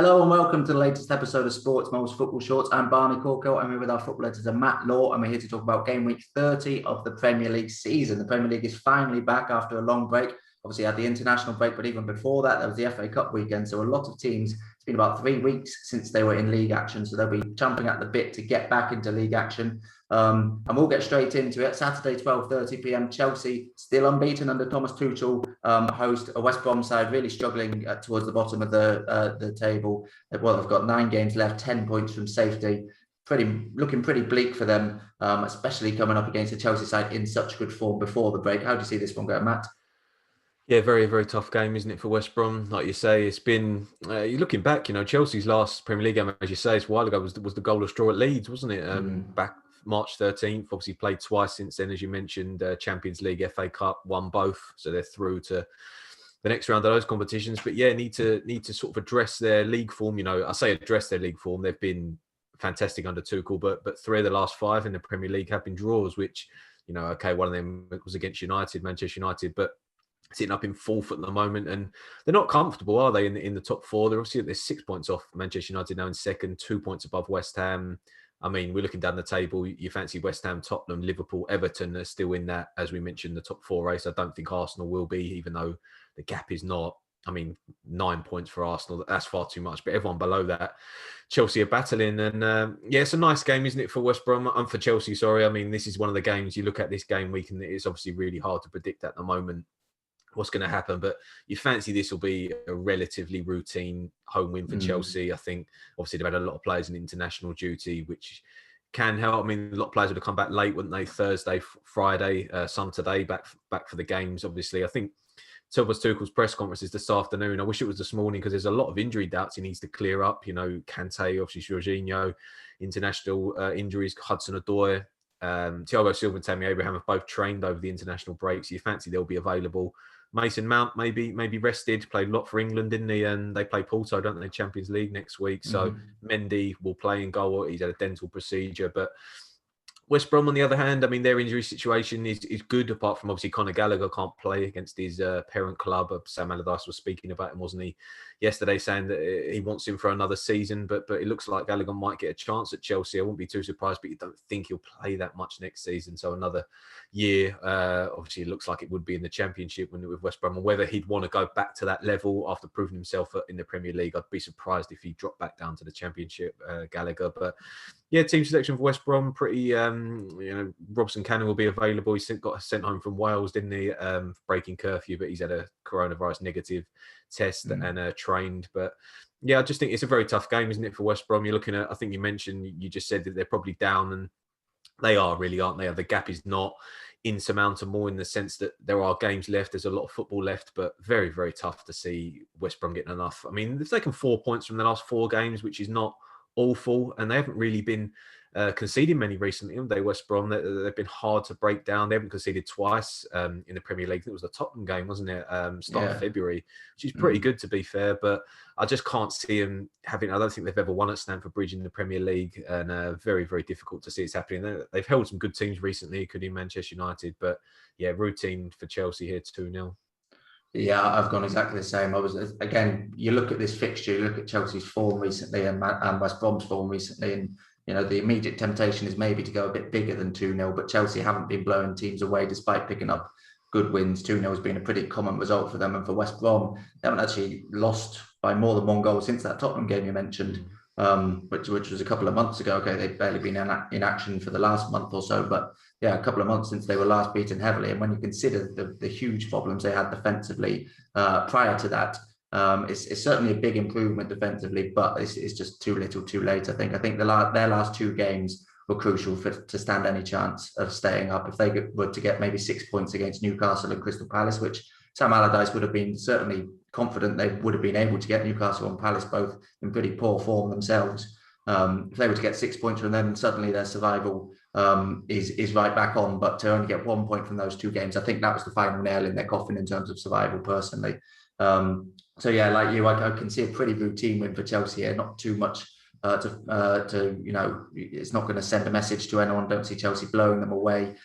Hello and welcome to the latest episode of Sports Moles Football Shorts. I'm Barney Corkhill. I'm here with our football editor Matt Law, and we're here to talk about game week 30 of the Premier League season. The Premier League is finally back after a long break. Obviously, had the international break, but even before that, there was the FA Cup weekend. So a lot of teams, it's been about 3 weeks since they were in league action. So they'll be champing at the bit to get back into league action. And we'll get straight into it. Saturday, 12:30 p.m. Chelsea, still unbeaten under Thomas Tuchel, host a West Brom side really struggling towards the bottom of the table. Well, they've got 9 games left, 10 points from safety. Looking pretty bleak for them, especially coming up against the Chelsea side in such good form before the break. How do you see this one go, Matt? Yeah, very, very tough game, isn't it, for West Brom? Like you say, it's been, you're looking back, Chelsea's last Premier League game, as you say, it's a while ago, was the goalless draw at Leeds, wasn't it? Back March 13th, obviously played twice since then, as you mentioned, Champions League, FA Cup, won both. So they're through to the next round of those competitions. But yeah, need to sort of address their league form. I say address their league form. They've been fantastic under Tuchel, but 3 of the last 5 in the Premier League have been draws, which, okay, one of them was against Manchester United, but sitting up in 4th at the moment, and they're not comfortable, are they? In the top 4, they're obviously 6 points off Manchester United now in 2nd, 2 points above West Ham. I mean, we're looking down the table. You fancy West Ham, Tottenham, Liverpool, Everton are still in that, as we mentioned, the top 4 race. I don't think Arsenal will be, even though the gap is not. I mean, 9 points for Arsenal, that's far too much. But everyone below that, Chelsea are battling. And yeah, it's a nice game, isn't it, for West Brom? And for Chelsea, sorry. I mean, this is one of the games you look at this game week, and it's obviously really hard to predict at the moment what's going to happen, but you fancy this will be a relatively routine home win for Chelsea. I think obviously they've had a lot of players in international duty, which can help. I mean, a lot of players would have come back late, wouldn't they? Thursday, Friday, some today, back for the games. Obviously, I think Thomas Tuchel's press conference is this afternoon. I wish it was this morning because there's a lot of injury doubts he needs to clear up. Kante, obviously Jorginho, international injuries, Hudson-Odoi. Thiago Silva and Tammy Abraham have both trained over the international breaks. You fancy they'll be available. Mason Mount maybe rested, played a lot for England, didn't he? And they play Porto, don't they? Champions League next week. So Mendy will play in goal. He's had a dental procedure. But West Brom, on the other hand, I mean, their injury situation is good, apart from obviously Conor Gallagher can't play against his parent club. Sam Allardyce was speaking about him, wasn't he, yesterday, saying that he wants him for another season. But it looks like Gallagher might get a chance at Chelsea. I wouldn't be too surprised, but you don't think he'll play that much next season. So another year, obviously, it looks like it would be in the Championship with West Brom. And whether he'd want to go back to that level after proving himself in the Premier League, I'd be surprised if he dropped back down to the Championship, Gallagher. But yeah, team selection for West Brom, pretty, Robson Cannon will be available. He got sent home from Wales, didn't he, breaking curfew, but he's had a coronavirus negative test and trained. But yeah, I just think it's a very tough game, isn't it, for West Brom? You're looking at, I think you mentioned, you just said that they're probably down, and they are really, aren't they? The gap is not insurmountable in the sense that there are games left. There's a lot of football left, but very, very tough to see West Brom getting enough. I mean, they've taken 4 points from the last 4 games, which is not awful, and they haven't really been conceding many recently, haven't they, West Brom? They've been hard to break down. They haven't conceded twice in the Premier League. It was the Tottenham game, wasn't it? Start of February, which is pretty good, to be fair, but I just can't see them having, I don't think they've ever won at Stamford Bridge in the Premier League, and very, very difficult to see it's happening. They've held some good teams recently, including Manchester United, but yeah, routine for Chelsea here, 2-0. Yeah, I've gone exactly the same. Again, you look at this fixture, you look at Chelsea's form recently and West Brom's form recently, and the immediate temptation is maybe to go a bit bigger than 2-0, but Chelsea haven't been blowing teams away despite picking up good wins. 2-0 has been a pretty common result for them, and for West Brom, they haven't actually lost by more than 1 goal since that Tottenham game you mentioned, which was a couple of months ago. Okay, they've barely been in action for the last month or so, but yeah, a couple of months since they were last beaten heavily. And when you consider the huge problems they had defensively prior to that, it's certainly a big improvement defensively, but it's just too little too late. I think their last 2 games were crucial to stand any chance of staying up. If they were to get maybe 6 points against Newcastle and Crystal Palace, which Sam Allardyce would have been certainly confident they would have been able to get Newcastle and Palace both in pretty poor form themselves. If they were to get 6 points from them, suddenly their survival is right back on. But to only get 1 point from those 2 games, I think that was the final nail in their coffin in terms of survival, personally. So yeah, like you, I can see a pretty routine win for Chelsea here. Not too much it's not going to send a message to anyone. Don't see Chelsea blowing them away.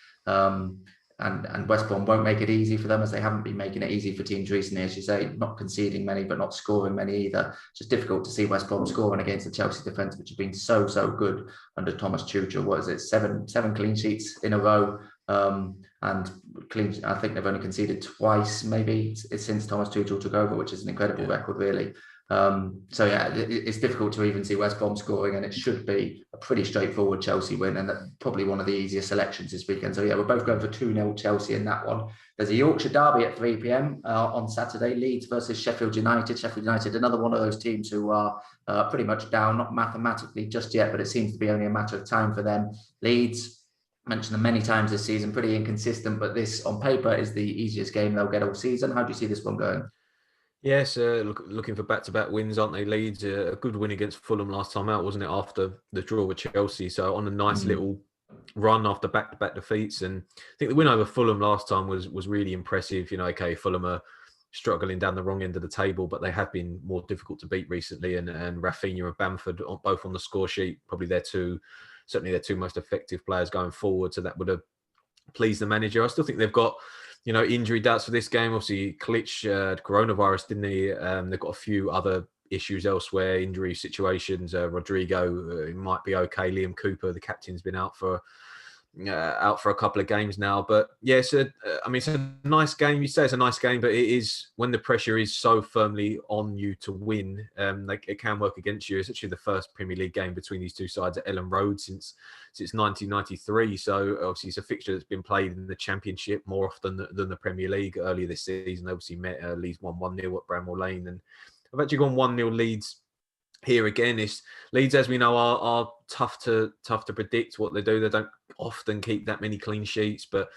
and West Brom won't make it easy for them, as they haven't been making it easy for teams recently, as you say, not conceding many, but not scoring many either. It's just difficult to see West Brom scoring against the Chelsea defence, which has been so good under Thomas Tuchel. What is it, seven clean sheets in a row? And clean, I think they've only conceded twice, maybe, since Thomas Tuchel took over, which is an incredible record, really. So yeah, it's difficult to even see West Brom scoring, and it should be a pretty straightforward Chelsea win, and probably one of the easier selections this weekend. So yeah, we're both going for 2-0 Chelsea in that one. There's a Yorkshire derby at 3 p.m. On Saturday, Leeds versus Sheffield United. Sheffield United, another one of those teams who are pretty much down, not mathematically just yet, but it seems to be only a matter of time for them. Leeds, mentioned them many times this season, pretty inconsistent, but this on paper is the easiest game they'll get all season. How do you see this one going? Yes, looking for back-to-back wins, aren't they? Leeds, a good win against Fulham last time out, wasn't it? After the draw with Chelsea, so on a nice little run after back-to-back defeats, and I think the win over Fulham last time was really impressive. Okay, Fulham are struggling down the wrong end of the table, but they have been more difficult to beat recently, and Rafinha and Bamford both on the score sheet, probably certainly their two most effective players going forward. So that would have pleased the manager. I still think they've got injury doubts for this game. Obviously, Klitsch had coronavirus, didn't he? They've got a few other issues elsewhere, injury situations. Rodrigo might be okay. Liam Cooper, the captain's been out for a couple of games now. But yeah, it's a nice game. You say it's a nice game, but it is, when the pressure is so firmly on you to win, it can work against you. It's actually the first Premier League game between these two sides at Ellen Road since 1993. So obviously it's a fixture that's been played in the Championship more often than the Premier League. Earlier this season, they obviously met Leeds 1-0 at Bramall Lane, and I've actually gone 1-0 Leeds here again. It's Leeds, as we know, are tough to predict what they do. They don't often keep that many clean sheets, but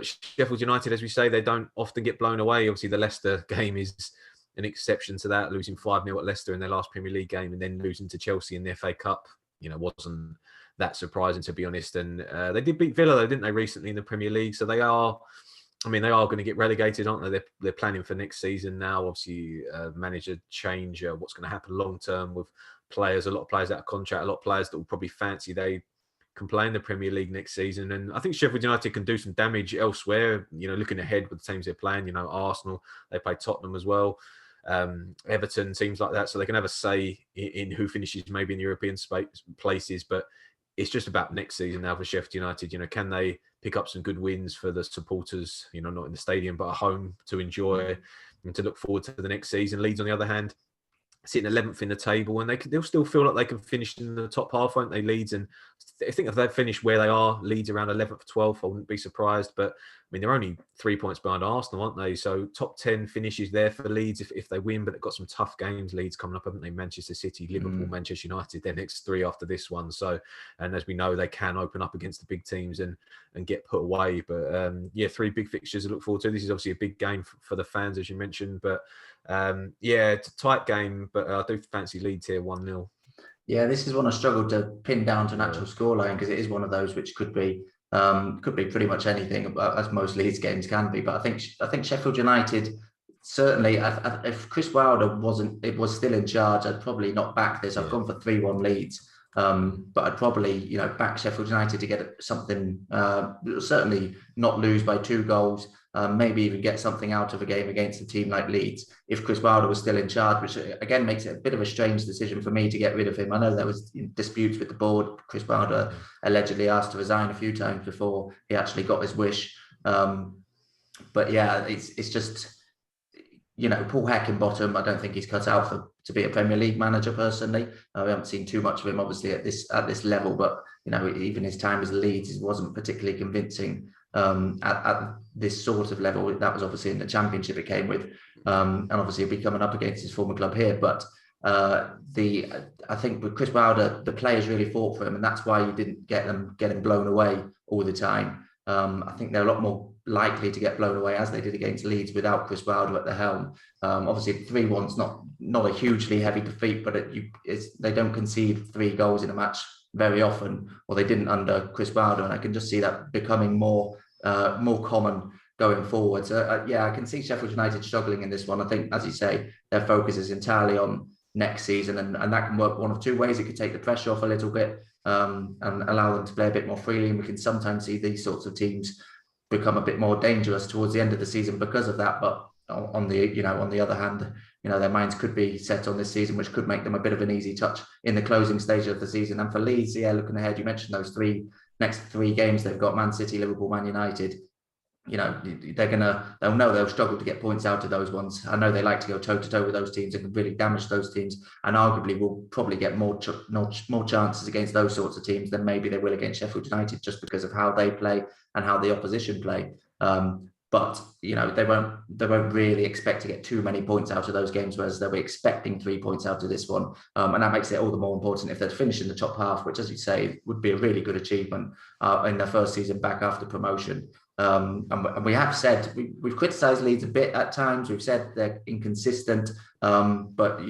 Sheffield United, as we say, they don't often get blown away. Obviously, the Leicester game is an exception to that, losing 5-0 at Leicester in their last Premier League game, and then losing to Chelsea in the FA Cup. Wasn't that surprising, to be honest. And they did beat Villa, though, didn't they, recently in the Premier League? So they are going to get relegated, aren't they? They're planning for next season now. Obviously, manager change, what's going to happen long term with players, a lot of players out of contract, a lot of players that will probably fancy they can play in the Premier League next season. And I think Sheffield United can do some damage elsewhere, looking ahead with the teams they're playing. Arsenal, they play Tottenham as well. Everton, teams like that. So they can have a say in who finishes maybe in the European places. But it's just about next season now for Sheffield United. Can they pick up some good wins for the supporters, not in the stadium, but at home, to enjoy and to look forward to the next season. Leeds, on the other hand, sitting 11th in the table, and they'll still feel like they can finish in the top half, won't they, Leeds? And I think if they finish where they are, Leeds around 11th, 12th, I wouldn't be surprised. But they're only 3 points behind Arsenal, aren't they? So top 10 finishes there for Leeds if they win, but they've got some tough games, Leeds, coming up, haven't they? Manchester City, Liverpool, Manchester United, their next three after this one. So, and as we know, they can open up against the big teams and get put away. But three big fixtures to look forward to. This is obviously a big game for the fans, as you mentioned. But it's a tight game, but I do fancy Leeds here 1-0. Yeah, this is one I struggled to pin down to an actual scoreline, because it is one of those which could be pretty much anything, as most Leeds games can be. But I think Sheffield United, certainly, if Chris Wilder was still in charge, I'd probably not back this. I've gone for 3-1 Leeds, but I'd probably back Sheffield United to get something. Certainly not lose by 2 goals. Maybe even get something out of a game against a team like Leeds if Chris Wilder was still in charge, which again makes it a bit of a strange decision for me to get rid of him. I know there was disputes with the board. Chris Wilder allegedly asked to resign a few times before he actually got his wish. But yeah, it's just, Paul Heckingbottom, I don't think he's cut out to be a Premier League manager personally. We haven't seen too much of him, obviously, at this level, but even his time as Leeds wasn't particularly convincing. At this sort of level, that was obviously in the Championship it came with, and obviously he'll be coming up against his former club here. But I think with Chris Wilder, the players really fought for him, and that's why you didn't get him blown away all the time. I think they're a lot more likely to get blown away, as they did against Leeds, without Chris Wilder at the helm. Obviously 3-1's not a hugely heavy defeat, but they don't concede 3 goals in a match very often, or they didn't under Chris Wilder, and I can just see that becoming more common going forward. So I can see Sheffield United struggling in this one. I think, as you say, their focus is entirely on next season, and that can work one of 2 ways. It could take the pressure off a little bit, and allow them to play a bit more freely, and we can sometimes see these sorts of teams become a bit more dangerous towards the end of the season because of that. But on the other hand, their minds could be set on this season, which could make them a bit of an easy touch in the closing stage of the season. And for Leeds, looking ahead, you mentioned those next three games they've got: Man City, Liverpool, Man United. They'll know they'll struggle to get points out of those ones. I know they like to go toe to toe with those teams and can really damage those teams, and arguably will probably get more chances against those sorts of teams than maybe they will against Sheffield United, just because of how they play and how the opposition play. But they won't really expect to get too many points out of those games, whereas they'll be expecting 3 points out of this one, and that makes it all the more important if they're finishing the top half, which, as you say, would be a really good achievement in their first season back after promotion. And we have said we've criticised Leeds a bit at times. We've said they're inconsistent, but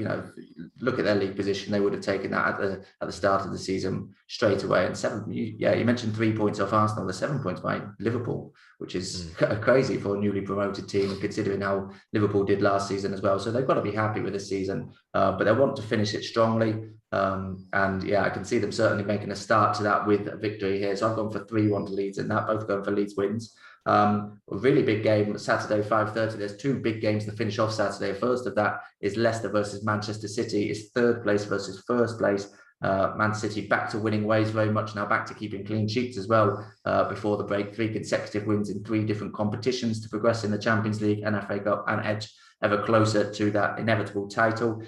look at their league position. They would have taken that at the start of the season straight away. And you mentioned 3 points off Arsenal. They're 7 points by Liverpool, which is crazy for a newly promoted team, and considering how Liverpool did last season as well. So they've got to be happy with this season, but they want to finish it strongly. I can see them certainly making a start to that with a victory here. So I've gone for 3-1 to Leeds, and that both going for Leeds wins. A really big game Saturday, 5:30. There's 2 big games to finish off Saturday. First of that is Leicester versus Manchester City. It's third place versus first place. Man City back to winning ways, very much now back to keeping clean sheets as well. Before the break, 3 consecutive wins in 3 different competitions to progress in the Champions League and FA Cup and edge ever closer to that inevitable title.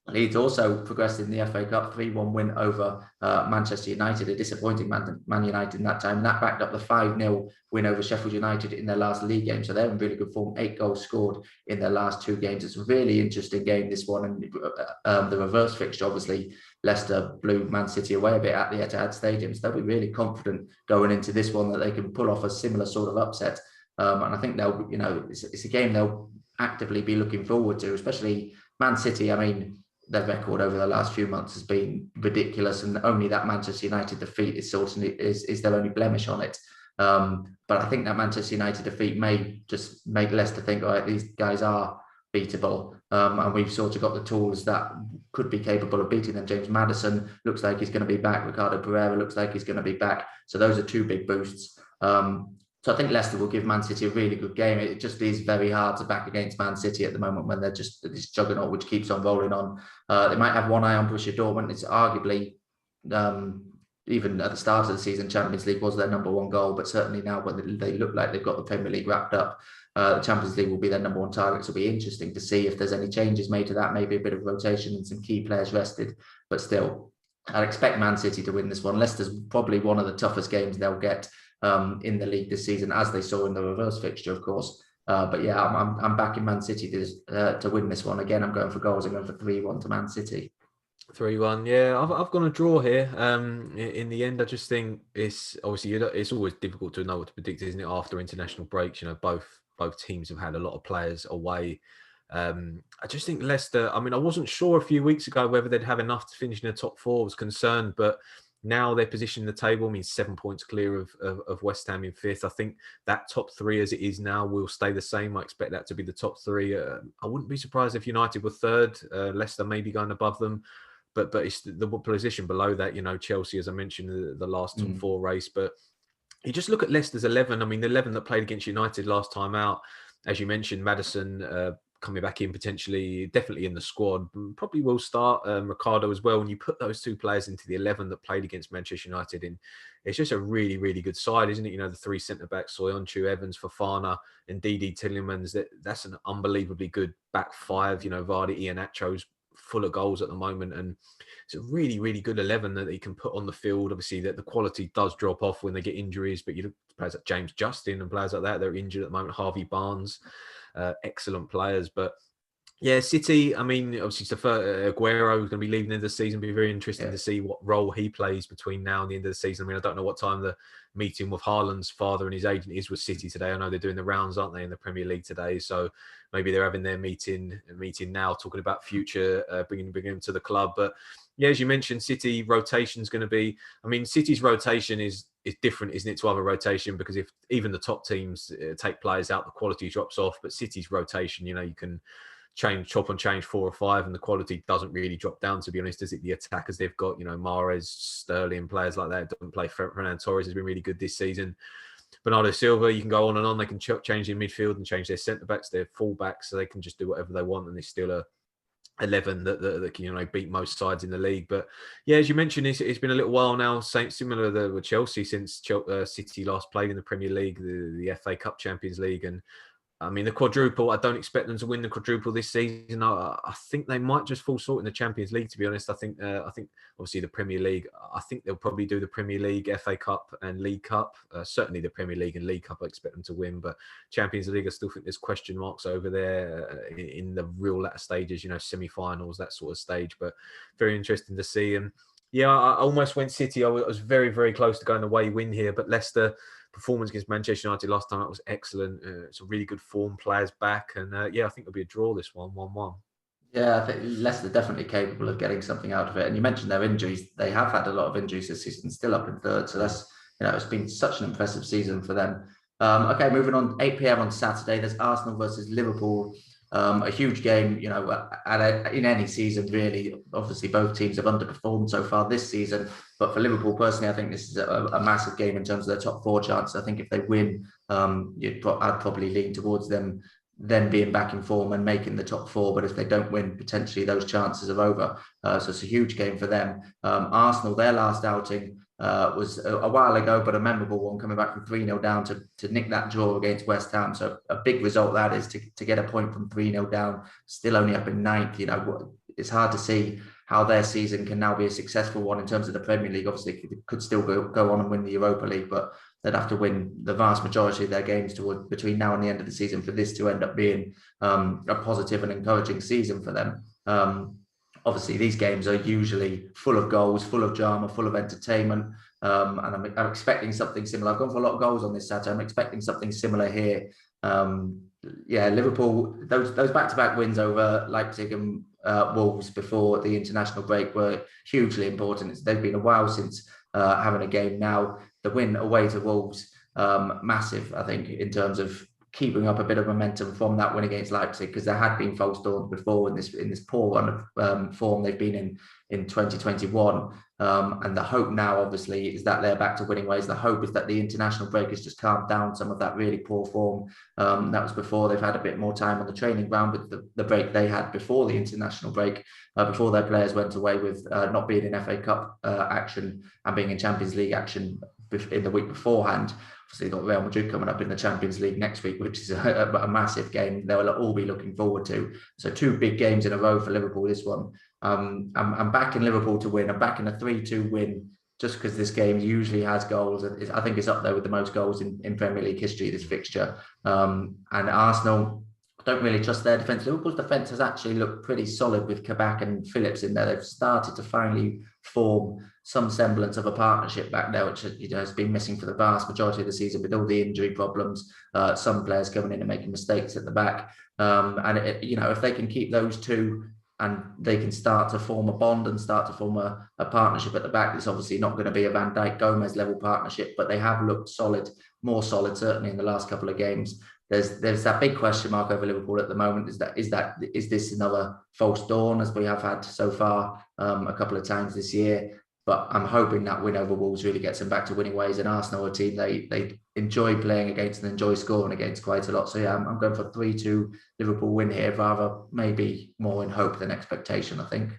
Leeds also progressed in the FA Cup, 3-1 win over Manchester United, a disappointing Man United in that time. And that backed up the 5-0 win over Sheffield United in their last league game. So they're in really good form, 8 goals scored in their last 2 games. It's a really interesting game, this one. And the reverse fixture, obviously, Leicester blew Man City away a bit at the Etihad Stadium. So they'll be really confident going into this one that they can pull off a similar sort of upset. And I think it's a game they'll actively be looking forward to, especially Man City. I mean, their record over the last few months has been ridiculous, and only that Manchester United defeat is their only blemish on it. But I think that Manchester United defeat may just make Leicester think, all right, these guys are beatable, and we've sort of got the tools that could be capable of beating them. James Maddison looks like he's going to be back. Ricardo Pereira looks like he's going to be back. So those are 2 big boosts. So I think Leicester will give Man City a really good game. It just is very hard to back against Man City at the moment when they're just this juggernaut which keeps on rolling on. They might have one eye on Borussia Dortmund. It's arguably, even at the start of the season, Champions League was their number 1 goal, but certainly now when they look like they've got the Premier League wrapped up, the Champions League will be their number 1 target. So it'll be interesting to see if there's any changes made to that, maybe a bit of rotation and some key players rested. But still, I'd expect Man City to win this one. Leicester's probably one of the toughest games they'll get in the league this season, as they saw in the reverse fixture, of course. But yeah, I'm backing Man City to win this one. Again, I'm going for goals. I'm going for 3-1 to Man City. 3-1. Yeah, I've gone a draw here. In the end, I just think it's obviously it's always difficult to know what to predict, isn't it? After international breaks, both teams have had a lot of players away. I just think Leicester. I mean, I wasn't sure a few weeks ago whether they'd have enough to finish in the top 4. I was concerned, but now their position in the table means 7 points clear of West Ham in 5th. I think that top 3 as it is now will stay the same. I expect that to be the top 3. I wouldn't be surprised if United were 3rd. Leicester maybe going above them, but it's the position below that. Chelsea, as I mentioned, the last top 4 race. But you just look at Leicester's 11. I mean, the 11 that played against United last time out, as you mentioned, Maddison coming back in potentially, definitely in the squad, probably will start. Ricardo as well. When you put those 2 players into the 11 that played against Manchester United, it's just a really, really good side, isn't it? The 3 centre-backs, Soyuncu, Evans, Fofana, and Didi Tillemans. That's an unbelievably good back 5. Vardy, Iheanacho's full of goals at the moment, and it's a really, really good 11 that he can put on the field. Obviously, that the quality does drop off when they get injuries, but you look at players like James Justin and players like that, they're injured at the moment. Harvey Barnes, excellent players. But yeah, City, I mean, obviously Aguero is going to be leaving the end of the season. It'll be very interesting to see what role he plays between now and the end of the season. I mean, I don't know what time the meeting with Haaland's father and his agent is with City today. I know they're doing the rounds, aren't they, in the Premier League today? So maybe they're having their meeting now, talking about future, bringing him to the club. But yeah, as you mentioned, City rotation is going to be, I mean, City's rotation is different, isn't it, to other rotation? Because if even the top teams take players out, the quality drops off. But City's rotation, you can chop and change 4 or 5, and the quality doesn't really drop down, to be honest, does it? The attackers they've got, Mahrez, Sterling, players like that don't play. Fernando Torres has been really good this season. Bernardo Silva, you can go on and on. They can change their midfield and change their centre backs, their full backs, so they can just do whatever they want, and they still are 11 that can beat most sides in the league. But yeah, as you mentioned, it's been a little while now, similar with Chelsea, since City last played in the Premier League, the FA Cup, Champions League, and I mean the quadruple. I don't expect them to win the quadruple this season. I think they might just fall short in the Champions League, to be honest. I think obviously the Premier League, I think they'll probably do the Premier League, FA Cup and League Cup. Certainly the Premier League and League Cup I expect them to win, but Champions League, I still think there's question marks over there in the real latter stages, semi-finals, that sort of stage, but very interesting to see. And yeah, I almost went City. I was very, very close to going away win here, but Leicester performance against Manchester United last time, that was excellent. It's a really good form, players back, and yeah, I think it'll be a draw this one, 1-1. Yeah, I think Leicester are definitely capable of getting something out of it. And you mentioned their injuries; they have had a lot of injuries this season, still up in third. So that's it's been such an impressive season for them. Okay, moving on, 8 p.m. on Saturday. There's Arsenal versus Liverpool. A huge game, in any season, really. Obviously, both teams have underperformed so far this season. But for Liverpool, personally, I think this is a massive game in terms of their top 4 chances. I think if they win, I'd probably lean towards them being back in form and making the top 4. But if they don't win, potentially those chances are over. So it's a huge game for them. Arsenal, their last outing was a while ago, but a memorable one, coming back from 3-0 down to nick that draw against West Ham. So a big result that is, to get a point from 3-0 down, still only up in 9th. It's hard to see how their season can now be a successful one in terms of the Premier League. Obviously, they could still go on and win the Europa League, but they'd have to win the vast majority of their games between now and the end of the season for this to end up being a positive and encouraging season for them. Obviously, these games are usually full of goals, full of drama, full of entertainment, and I'm expecting something similar. I've gone for a lot of goals on this Saturday. I'm expecting something similar here. Liverpool, those back-to-back wins over Leipzig and Wolves before the international break were hugely important. They've been a while since having a game now. The win away to Wolves, massive, I think, in terms of keeping up a bit of momentum from that win against Leipzig, because there had been false dawns before in this poor run of form they've been in 2021. And the hope now, obviously, is that they're back to winning ways. The hope is that the international break has just calmed down some of that really poor form. That was before they've had a bit more time on the training ground with the break they had before the international break, before their players went away with not being in FA Cup action and being in Champions League action in the week beforehand. Obviously, you've got Real Madrid coming up in the Champions League next week, which is a massive game they'll all be looking forward to. So 2 big games in a row for Liverpool, this one. I'm backing Liverpool to win. I'm backing a 3-2 win, just because this game usually has goals. I think it's up there with the most goals in Premier League history, this fixture. And Arsenal, I don't really trust their defence. Liverpool's defence has actually looked pretty solid with Kabak and Phillips in there. They've started to finally form some semblance of a partnership back there, which has been missing for the vast majority of the season with all the injury problems. Some players coming in and making mistakes at the back. And if they can keep those two and they can start to form a bond and start to form a partnership at the back, it's obviously not going to be a Van Dijk Gomez level partnership, but they have looked solid, more solid certainly in the last couple of games. There's that big question mark over Liverpool at the moment. Is this another false dawn, as we have had so far a couple of times this year? But I'm hoping that win over Wolves really gets them back to winning ways. And Arsenal, a team they enjoy playing against and enjoy scoring against quite a lot. So yeah, I'm going for 3-2 Liverpool win here, rather maybe more in hope than expectation, I think.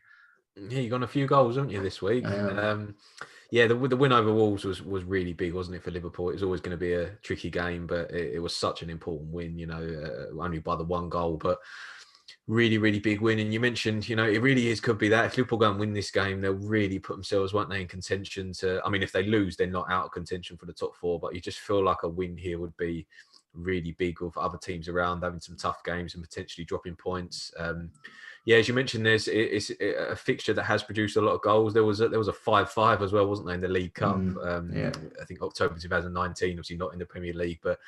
Yeah, you got a few goals, haven't you, this week? Yeah, the win over Wolves was really big, wasn't it, for Liverpool? It was always going to be a tricky game, but it was such an important win, only by the 1 goal, but really, really big win. And you mentioned, it really could be that. If Liverpool go and win this game, they'll really put themselves, won't they, in contention if they lose, they're not out of contention for the top 4, but you just feel like a win here would be really big with other teams around having some tough games and potentially dropping points. As you mentioned, it's a fixture that has produced a lot of goals. There was a 5-5 as well, wasn't there, in the League Cup? I think October 2019, obviously not in the Premier League, but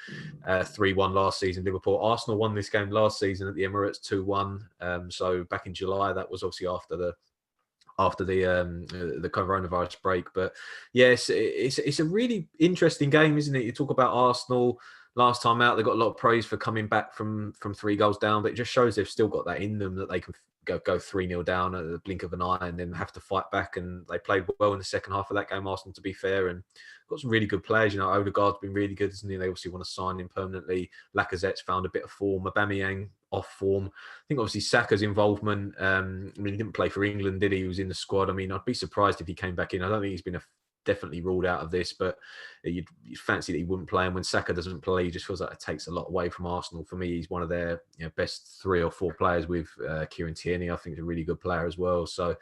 3-1 last season. Liverpool, Arsenal won this game last season at the Emirates 2-1. So back in July, that was obviously after the coronavirus break. But yes, it's a really interesting game, isn't it? You talk about Arsenal. Last time out, they got a lot of praise for coming back from 3 goals down, but it just shows they've still got that in them, that they can go 3-0 down at the blink of an eye and then have to fight back. And they played well in the second half of that game, Arsenal, to be fair, and got some really good players. You know, Odegaard's been really good, isn't he? They obviously want to sign him permanently. Lacazette's found a bit of form. Aubameyang off form. I think obviously Saka's involvement. I mean, he didn't play for England, did he? He was in the squad. I mean, I'd be surprised if he came back in. I don't think he's been definitely ruled out of this, but you'd fancy that he wouldn't play. And when Saka doesn't play, he just feels like it takes a lot away from Arsenal. For me, he's one of their best 3 or 4 players with Kieran Tierney. I think he's a really good player as well. So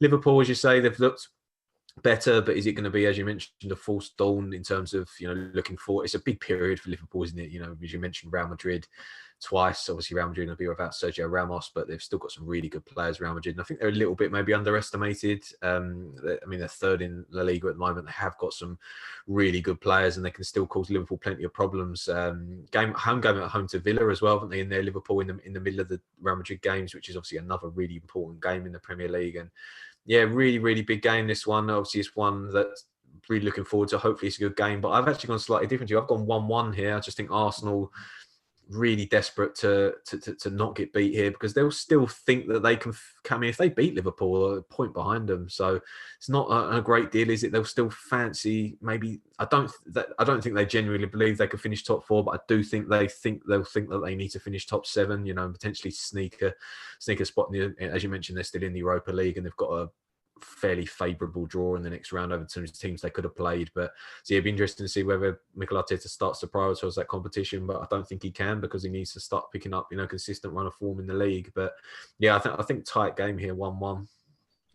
Liverpool, as you say, they've looked better, but is it going to be, as you mentioned, a false dawn in terms of, looking forward? It's a big period for Liverpool, isn't it? As you mentioned, Real Madrid twice. Obviously, Real Madrid will be without Sergio Ramos, but they've still got some really good players, Real Madrid. And I think they're a little bit maybe underestimated. I mean, they're third in La Liga at the moment. They have got some really good players, and they can still cause Liverpool plenty of problems. Home game at home to Villa as well, haven't they? In there, Liverpool in the middle of the Real Madrid games, which is obviously another really important game in the Premier League. And yeah, really, really big game, this one. Obviously, it's one that's really looking forward to. Hopefully, it's a good game. But I've actually gone slightly different to you. I've gone 1-1 here. I just think Arsenal really desperate to not get beat here, because they'll still think that they can come in. If they beat Liverpool, a point behind them, so it's not a great deal, is it? They'll still fancy maybe. I don't think they genuinely believe they could finish top 4, but I do think they'll think that they need to finish top 7. And potentially sneak a spot in the, as you mentioned, they're still in the Europa League and they've got a fairly favourable draw in the next round over some teams they could have played. But so it'd be interesting to see whether Mikel Arteta starts to prioritise that competition, but I don't think he can, because he needs to start picking up consistent run of form in the league. But yeah, I think tight game here, 1-1.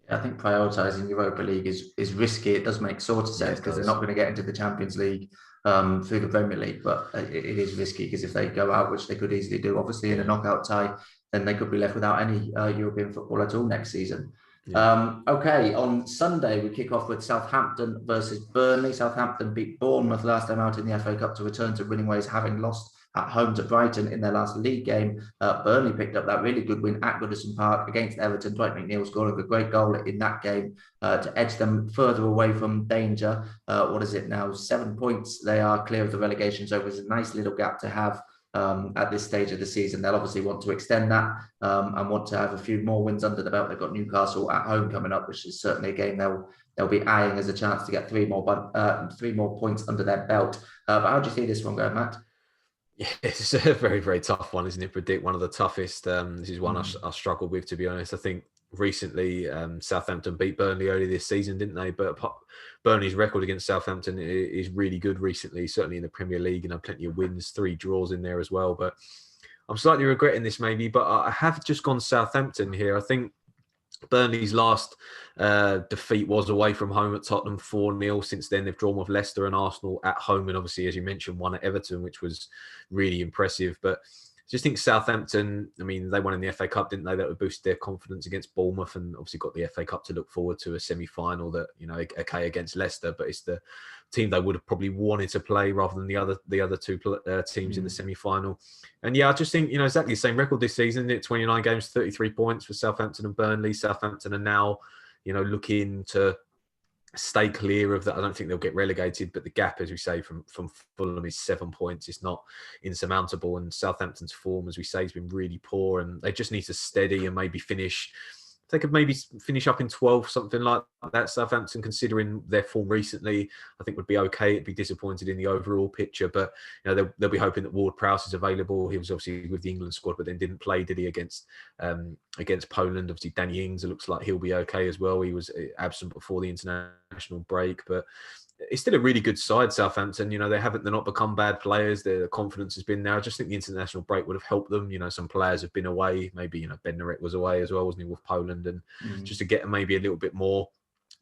I think prioritising Europa League is risky. It does make sort of sense because they're not going to get into the Champions League through the Premier League, but it is risky because if they go out, which they could easily do, obviously in a knockout tie, then they could be left without any European football at all next season. Yeah. Okay, on Sunday we kick off with Southampton versus Burnley. Southampton beat Bournemouth last time out in the FA Cup to return to winning ways, having lost at home to Brighton in their last league game. Burnley picked up that really good win at Goodison Park against Everton. Dwight McNeil scoring a great goal in that game to edge them further away from danger. What is it now? 7 points. They are clear of the relegation zone. It's a nice little gap to have at this stage of the season. They'll obviously want to extend that and want to have a few more wins under the belt. They've got Newcastle at home coming up, which is certainly a game they'll be eyeing as a chance to get 3 more points under their belt. But how do you see this one going, Matt? Yeah, it's a very, very tough one, isn't it? Predict one of the toughest. This is one I struggled with, to be honest. I think recently Southampton beat Burnley early this season, didn't they? But Burnley's record against Southampton is really good recently, certainly in the Premier League. Plenty of wins, 3 draws in there as well. But I'm slightly regretting this maybe, but I have just gone Southampton here. I think Burnley's last defeat was away from home at Tottenham, 4-0. Since then, they've drawn with Leicester and Arsenal at home. And obviously, as you mentioned, won at Everton, which was really impressive. But I just think Southampton, I mean, they won in the FA Cup, didn't they? That would boost their confidence against Bournemouth, and obviously got the FA Cup to look forward to, a semi-final that, okay, against Leicester, but it's the team they would have probably wanted to play rather than the other 2 teams in the semi-final. And yeah, I just think, exactly the same record this season. 29 games, 33 points for Southampton and Burnley. Southampton are now, looking to stay clear of that. I don't think they'll get relegated, but the gap, as we say, from Fulham is 7 points. It's not insurmountable, and Southampton's form, as we say, has been really poor, and they just need to steady and maybe finish. They could maybe finish up in 12th, something like that. Southampton, considering their form recently, I think would be okay. It'd be disappointed in the overall picture, but they'll be hoping that Ward-Prowse is available. He was obviously with the England squad, but then didn't play, did he, against Poland? Obviously, Danny Ings, it looks like he'll be okay as well. He was absent before the international break, but it's still a really good side, Southampton. They're not become bad players. Their confidence has been there. I just think the international break would have helped them. Some players have been away. Maybe, Bednarek was away as well, wasn't he, with Poland? And just to get maybe a little bit more,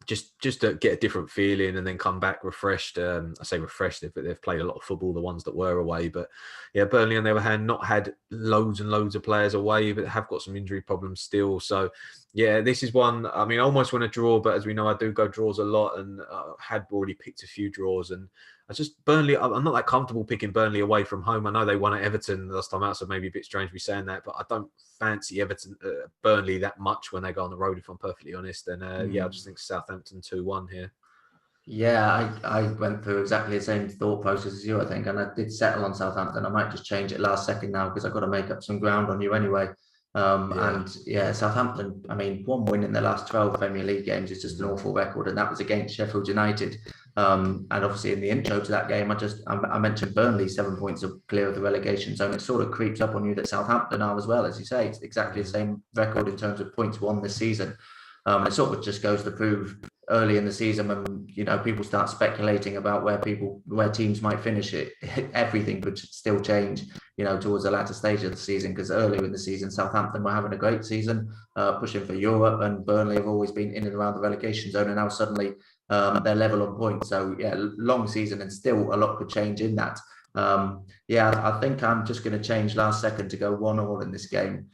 just to get a different feeling and then come back refreshed. I say refreshed, they've played a lot of football, the ones that were away. But yeah, Burnley, on the other hand, not had loads and loads of players away, but have got some injury problems still. So yeah, this is one, I mean, I almost want to draw, but as we know, I do go draws a lot, and had already picked a few draws. And Burnley, I'm not that comfortable picking Burnley away from home. I know they won at Everton last time out, so maybe a bit strange to be saying that, but I don't fancy Burnley that much when they go on the road, if I'm perfectly honest. And yeah, I just think Southampton 2-1 here. Yeah, I went through exactly the same thought process as you, I think, and I did settle on Southampton. I might just change it last second now because I've got to make up some ground on you anyway. And yeah, Southampton, I mean, one win in the last 12 Premier League games is just an awful record, and that was against Sheffield United. And obviously in the intro to that game, I mentioned Burnley 7 points of clear of the relegation zone. It sort of creeps up on you that Southampton are as well, as you say. It's exactly the same record in terms of points won this season. It sort of just goes to prove early in the season when people start speculating about where teams might finish it, everything could still change towards the latter stage of the season, because earlier in the season Southampton were having a great season, pushing for Europe, and Burnley have always been in and around the relegation zone, and now suddenly they're level on points. So yeah, long season, and still a lot could change in that. I think I'm just going to change last second to go 1-1 in this game.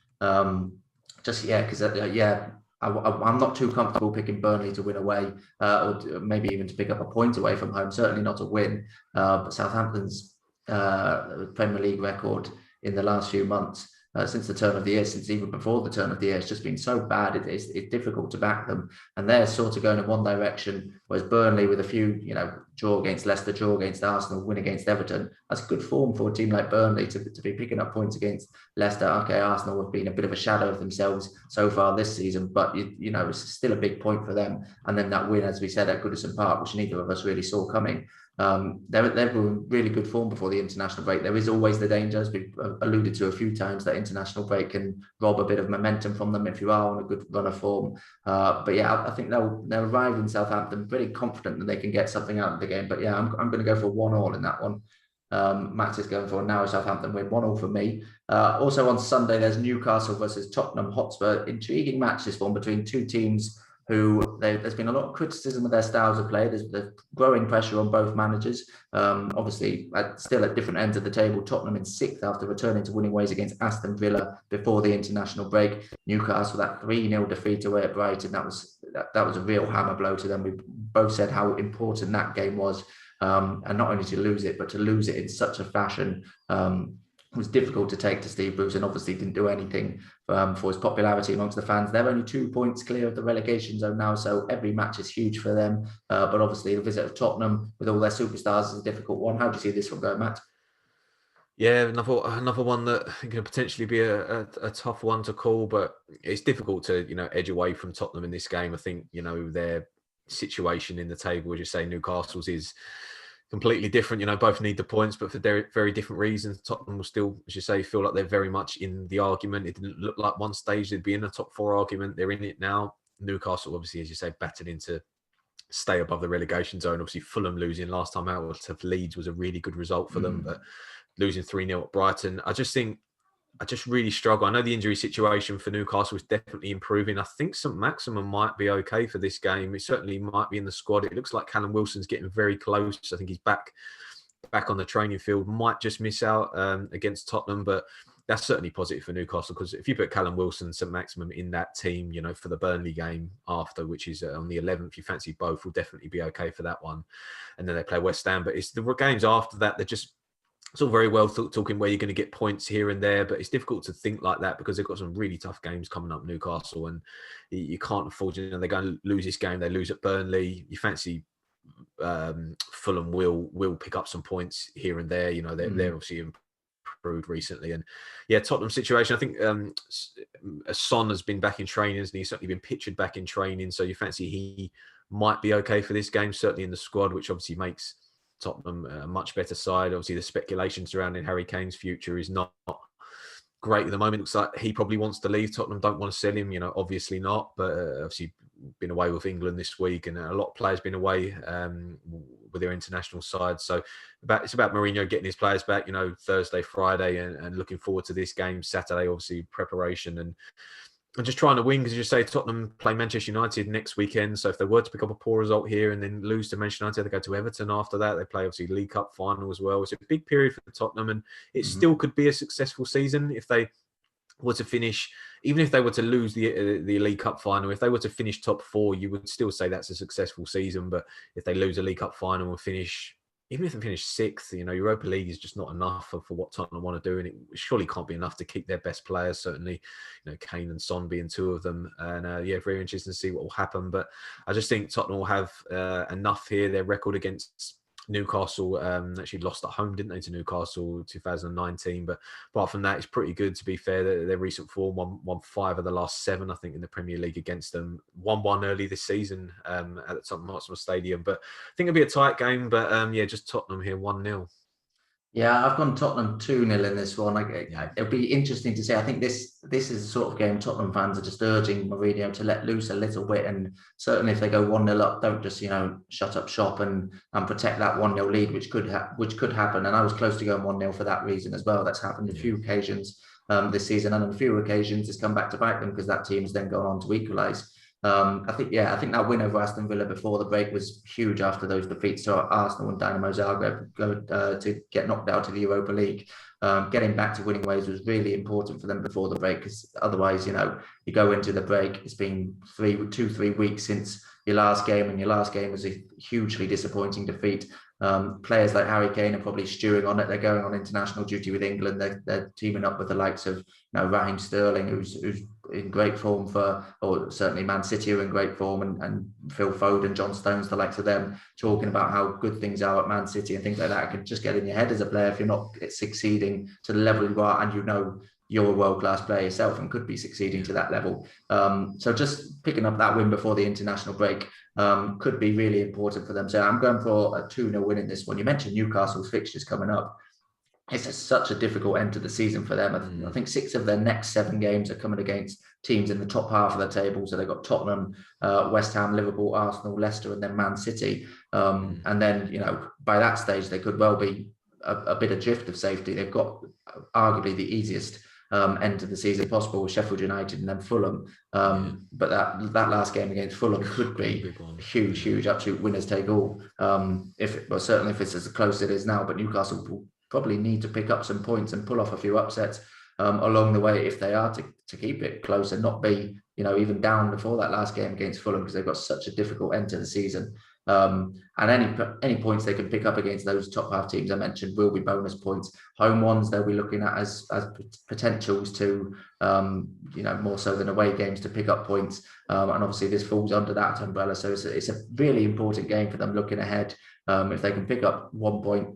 I'm not too comfortable picking Burnley to win away, or maybe even to pick up a point away from home. Certainly not a win. But Southampton's Premier League record in the last few months, since the turn of the year, since even before the turn of the year, it's just been so bad. It's difficult to back them, and they're sort of going in one direction. Whereas Burnley, with a few, draw against Leicester, draw against Arsenal, win against Everton, that's good form for a team like Burnley to be picking up points against Leicester. Okay, Arsenal have been a bit of a shadow of themselves so far this season, but it's still a big point for them. And then that win, as we said, at Goodison Park, which neither of us really saw coming. They were in really good form before the international break. There is always the danger, as we've alluded to a few times, that international break can rob a bit of momentum from them if you are on a good run of form. But yeah, I think they'll arrive in Southampton pretty confident that they can get something out of the game. But yeah, I'm going to go for 1-1 in that one. Max is going for now a Southampton win, 1-1 for me. Also on Sunday, there's Newcastle versus Tottenham Hotspur. Intriguing match this one between two teams who there's been a lot of criticism of their styles of play. There's growing pressure on both managers. Obviously, still at different ends of the table. Tottenham in 6th after returning to winning ways against Aston Villa before the international break. Newcastle, that 3-0 defeat away at Brighton, that was a real hammer blow to them. We both said how important that game was, and not only to lose it, but to lose it in such a fashion. It was difficult to take to Steve Bruce, and obviously didn't do anything for his popularity amongst the fans. They're only 2 points clear of the relegation zone now, so every match is huge for them. But obviously the visit of Tottenham with all their superstars is a difficult one. How do you see this one going, Matt? Yeah, another one that can potentially be a tough one to call, but it's difficult to edge away from Tottenham in this game. I think their situation in the table, as you say, Newcastle's is completely different. Both need the points, but for very different reasons. Tottenham will still, as you say, feel like they're very much in the argument. It didn't look like one stage they'd be in the top 4 argument. They're in it now. Newcastle, obviously, as you say, battered into stay above the relegation zone. Obviously, Fulham losing last time out to Leeds was a really good result for them, but losing 3-0 at Brighton, I just really struggle. I know the injury situation for Newcastle is definitely improving. I think St. Maximin might be okay for this game. It certainly might be in the squad. It looks like Callum Wilson's getting very close. I think he's back on the training field. Might just miss out against Tottenham, but that's certainly positive for Newcastle, because if you put Callum Wilson and St. Maximin in that team, for the Burnley game after, which is on the 11th, you fancy both, will definitely be okay for that one. And then they play West Ham. But it's the games after that, they're just... It's all very well talking where you're going to get points here and there, but it's difficult to think like that because they've got some really tough games coming up, Newcastle, and you can't afford, they're going to lose this game. They lose at Burnley. You fancy Fulham will pick up some points here and there. They're obviously improved recently. And yeah, Tottenham situation, I think Son has been back in training, and he's certainly been pictured back in training. So you fancy he might be okay for this game, certainly in the squad, which obviously makes Tottenham a much better side. Obviously, the speculation surrounding Harry Kane's future is not great at the moment. Looks like he probably wants to leave. Tottenham don't want to sell him, obviously not. But obviously, been away with England this week, and a lot of players been away with their international side. So it's about Mourinho getting his players back, Thursday, Friday, and looking forward to this game. Saturday, obviously, preparation and just trying to win, because you say Tottenham play Manchester United next weekend. So if they were to pick up a poor result here and then lose to Manchester United, they go to Everton after that. They play obviously League Cup final as well. It's a big period for Tottenham, and it still could be a successful season if they were to finish, even if they were to lose the League Cup final. If they were to finish top 4, you would still say that's a successful season. But if they lose a League Cup final and finish, even if they finish 6th, Europa League is just not enough for what Tottenham want to do. And it surely can't be enough to keep their best players, certainly, Kane and Son being 2 of them. And very interesting to see what will happen. But I just think Tottenham will have enough here. Their record against Newcastle actually lost at home, didn't they, to Newcastle 2019? But apart from that, it's pretty good, to be fair. Their recent form, won 5 of the last 7, I think, in the Premier League against them. 1-1 early this season at the Tottenham Hotspur Stadium. But I think it'll be a tight game. But just Tottenham here 1-0. Yeah, I've gone Tottenham 2-0 in this one. It'll be interesting to see. I think this is the sort of game Tottenham fans are just urging Mourinho to let loose a little bit. And certainly if they go 1-0 up, don't just, shut up shop and protect that 1-0 lead, which could happen. And I was close to going 1-0 for that reason as well. That's happened a few occasions this season. And on a few occasions, it's come back to bite them because that team's then gone on to equalise. I think that win over Aston Villa before the break was huge after those defeats to Arsenal and Dynamo Zagreb to get knocked out of the Europa League. Getting back to winning ways was really important for them before the break, because otherwise, you go into the break, it's been 2-3 weeks since your last game, and your last game was a hugely disappointing defeat. Players like Harry Kane are probably stewing on it. They're going on international duty with England. They're teaming up with the likes of Raheem Sterling, who's in great form or certainly Man City are in great form, and Phil Foden, John Stones, the likes of them, talking about how good things are at Man City and things like that. It can just get in your head as a player if you're not succeeding to the level you are, and you're a world-class player yourself and could be succeeding to that level. So just picking up that win before the international break could be really important for them. So I'm going for a 2-0 win in this one. You mentioned Newcastle's fixtures coming up. It's such a difficult end to the season for them. I think 6 of their next 7 games are coming against teams in the top half of the table. So they've got Tottenham, West Ham, Liverpool, Arsenal, Leicester, and then Man City. And then, by that stage, they could well be a bit adrift of safety. They've got arguably the easiest end to the season possible with Sheffield United and then Fulham. But that last game against Fulham could be huge, absolute winners take all. Certainly if it's as close as it is now, but Newcastle will probably need to pick up some points and pull off a few upsets along the way if they are to keep it close and not be, even down before that last game against Fulham, because they've got such a difficult end to the season. And any points they can pick up against those top half teams I mentioned will be bonus points. Home ones they'll be looking at as potentials to, more so than away games to pick up points. And obviously this falls under that umbrella. So it's a really important game for them looking ahead. If they can pick up 1 point,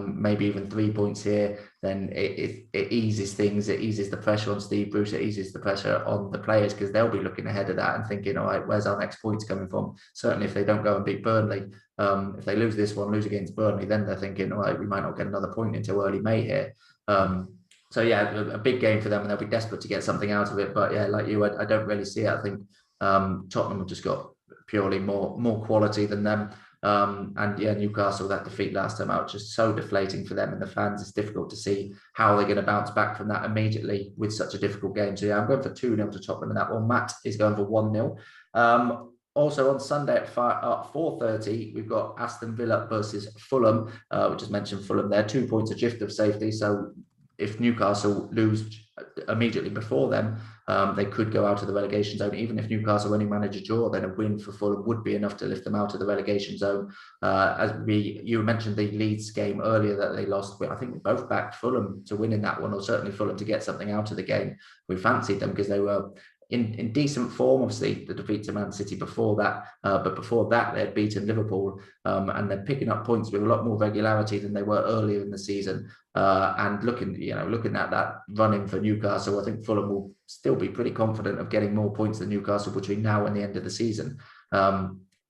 maybe even 3 points here, then it eases things. It eases the pressure on Steve Bruce. It eases the pressure on the players, because they'll be looking ahead of that and thinking, all right, where's our next points coming from? Certainly if they don't go and beat Burnley, if they lose against Burnley, then they're thinking, all right, we might not get another point until early May here. So yeah, a big game for them, and they'll be desperate to get something out of it. But yeah, like you, I don't really see it. I think Tottenham have just got purely more quality than them. Newcastle, that defeat last time out, just so deflating for them and the fans. It's difficult to see how they're going to bounce back from that immediately with such a difficult game. So yeah, I'm going for 2-0 to Tottenham in that one. Matt is going for 1-0. Also on Sunday at 4:30, we've got Aston Villa versus Fulham. We just mentioned Fulham there, 2 points adrift of safety. So if Newcastle lose immediately before them, they could go out of the relegation zone. Even if Newcastle only manage a draw, then a win for Fulham would be enough to lift them out of the relegation zone. You mentioned the Leeds game earlier that they lost. I think we both backed Fulham to win in that one, or certainly Fulham to get something out of the game. We fancied them because they were in decent form. Obviously, the defeat to Man City before that, but before that, they had beaten Liverpool, and they're picking up points with a lot more regularity than they were earlier in the season. And looking at that running for Newcastle, I think Fulham will still be pretty confident of getting more points than Newcastle between now and the end of the season.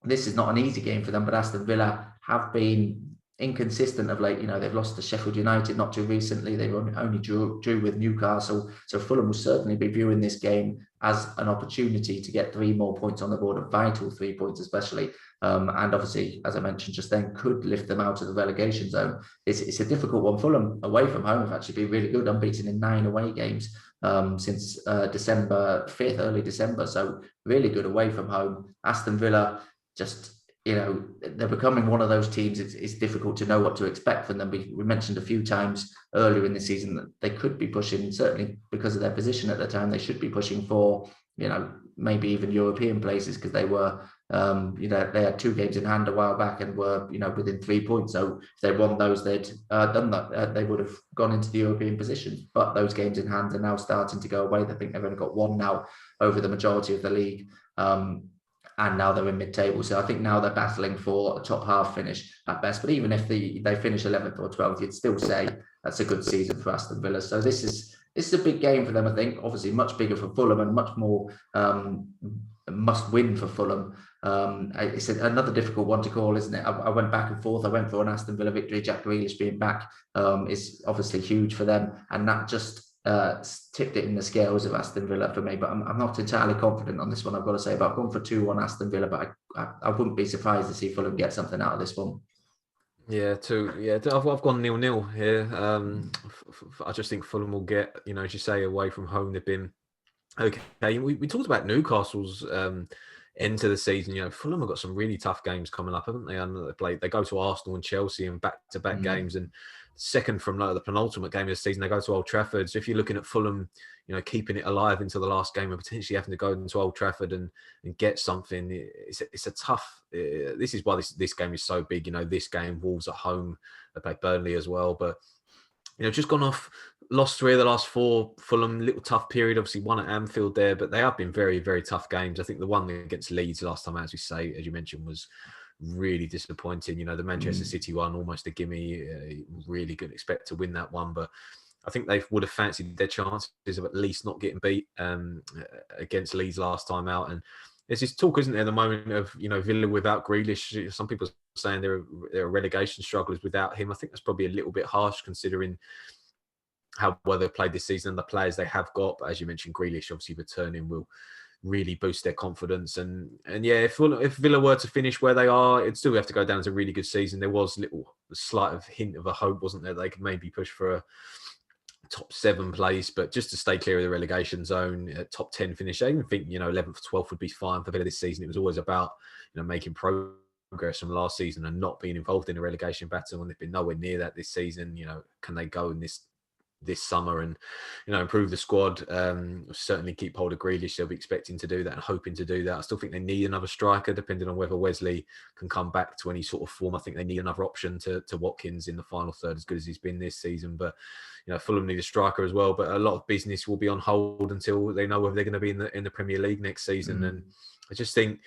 This is not an easy game for them, but Aston Villa have been inconsistent of late. They've lost to Sheffield United not too recently. They only drew with Newcastle. So Fulham will certainly be viewing this game as an opportunity to get 3 more points on the board, a vital 3 points especially. And obviously, as I mentioned just then, could lift them out of the relegation zone. It's a difficult one. Fulham away from home have actually been really good, unbeaten in 9 away games since December 5th, early December. So really good away from home. Aston Villa just, they're becoming one of those teams. It's difficult to know what to expect from them. We mentioned a few times earlier in the season that they could be pushing, certainly because of their position at the time, they should be pushing for, maybe even European places, because they were, they had 2 games in hand a while back and were, within 3 points. So if they won those, they'd done that. They would have gone into the European position. But those games in hand are now starting to go away. I think they've only got 1 now over the majority of the league. and now they're in mid-table. So I think now they're battling for a top half finish at best. But even if they finish 11th or 12th, you'd still say that's a good season for Aston Villa. So this is a big game for them, I think. Obviously, much bigger for Fulham and much more must win for Fulham. It's another difficult one to call, isn't it? I went back and forth. I went for an Aston Villa victory. Jack Grealish being back is obviously huge for them, and that just tipped it in the scales of Aston Villa for me. But I'm not entirely confident on this one, I've got to say. But I've gone for 2-1 Aston Villa, but I wouldn't be surprised to see Fulham get something out of this one. Yeah, I've gone 0-0 here. I just think Fulham will get, as you say, away from home. They've been okay. We talked about Newcastle's end to the season. Fulham have got some really tough games coming up, haven't they? And they go to Arsenal and Chelsea and back-to-back games, and second from the penultimate game of the season, they go to Old Trafford. So if you're looking at Fulham, keeping it alive into the last game and potentially having to go into Old Trafford and get something, it's a tough. This is why this game is so big. This game, Wolves at home, they play Burnley as well, but just gone off, lost 3 of the last 4. Fulham, little tough period. Obviously, one at Anfield there, but they have been very, very tough games. I think the one against Leeds last time, as you mentioned, was really disappointing. The Manchester City one, almost a gimme. Really good, expect to win that one, but I think they would have fancied their chances of at least not getting beat against Leeds last time out. And there's this talk, isn't there, at the moment of Villa without Grealish. Some people are saying they're relegation strugglers without him. I think that's probably a little bit harsh considering how well they've played this season and the players they have got. But as you mentioned, Grealish obviously returning will really boost their confidence. And yeah, if Villa were to finish where they are, it'd still have to go down as a really good season. There was a slight of hint of a hope, wasn't there? They could maybe push for a top 7 place, but just to stay clear of the relegation zone, top 10 finish. I even think 11th, 12th would be fine for Villa this season. It was always about making progress from last season and not being involved in a relegation battle, and they've been nowhere near that this season. Can they go in this summer and improve the squad, certainly keep hold of Grealish? They'll be expecting to do that and hoping to do that. I still think they need another striker, depending on whether Wesley can come back to any sort of form. I think they need another option to Watkins in the final third, as good as he's been this season. But Fulham need a striker as well, but a lot of business will be on hold until they know whether they're going to be in the Premier League next season. And I just think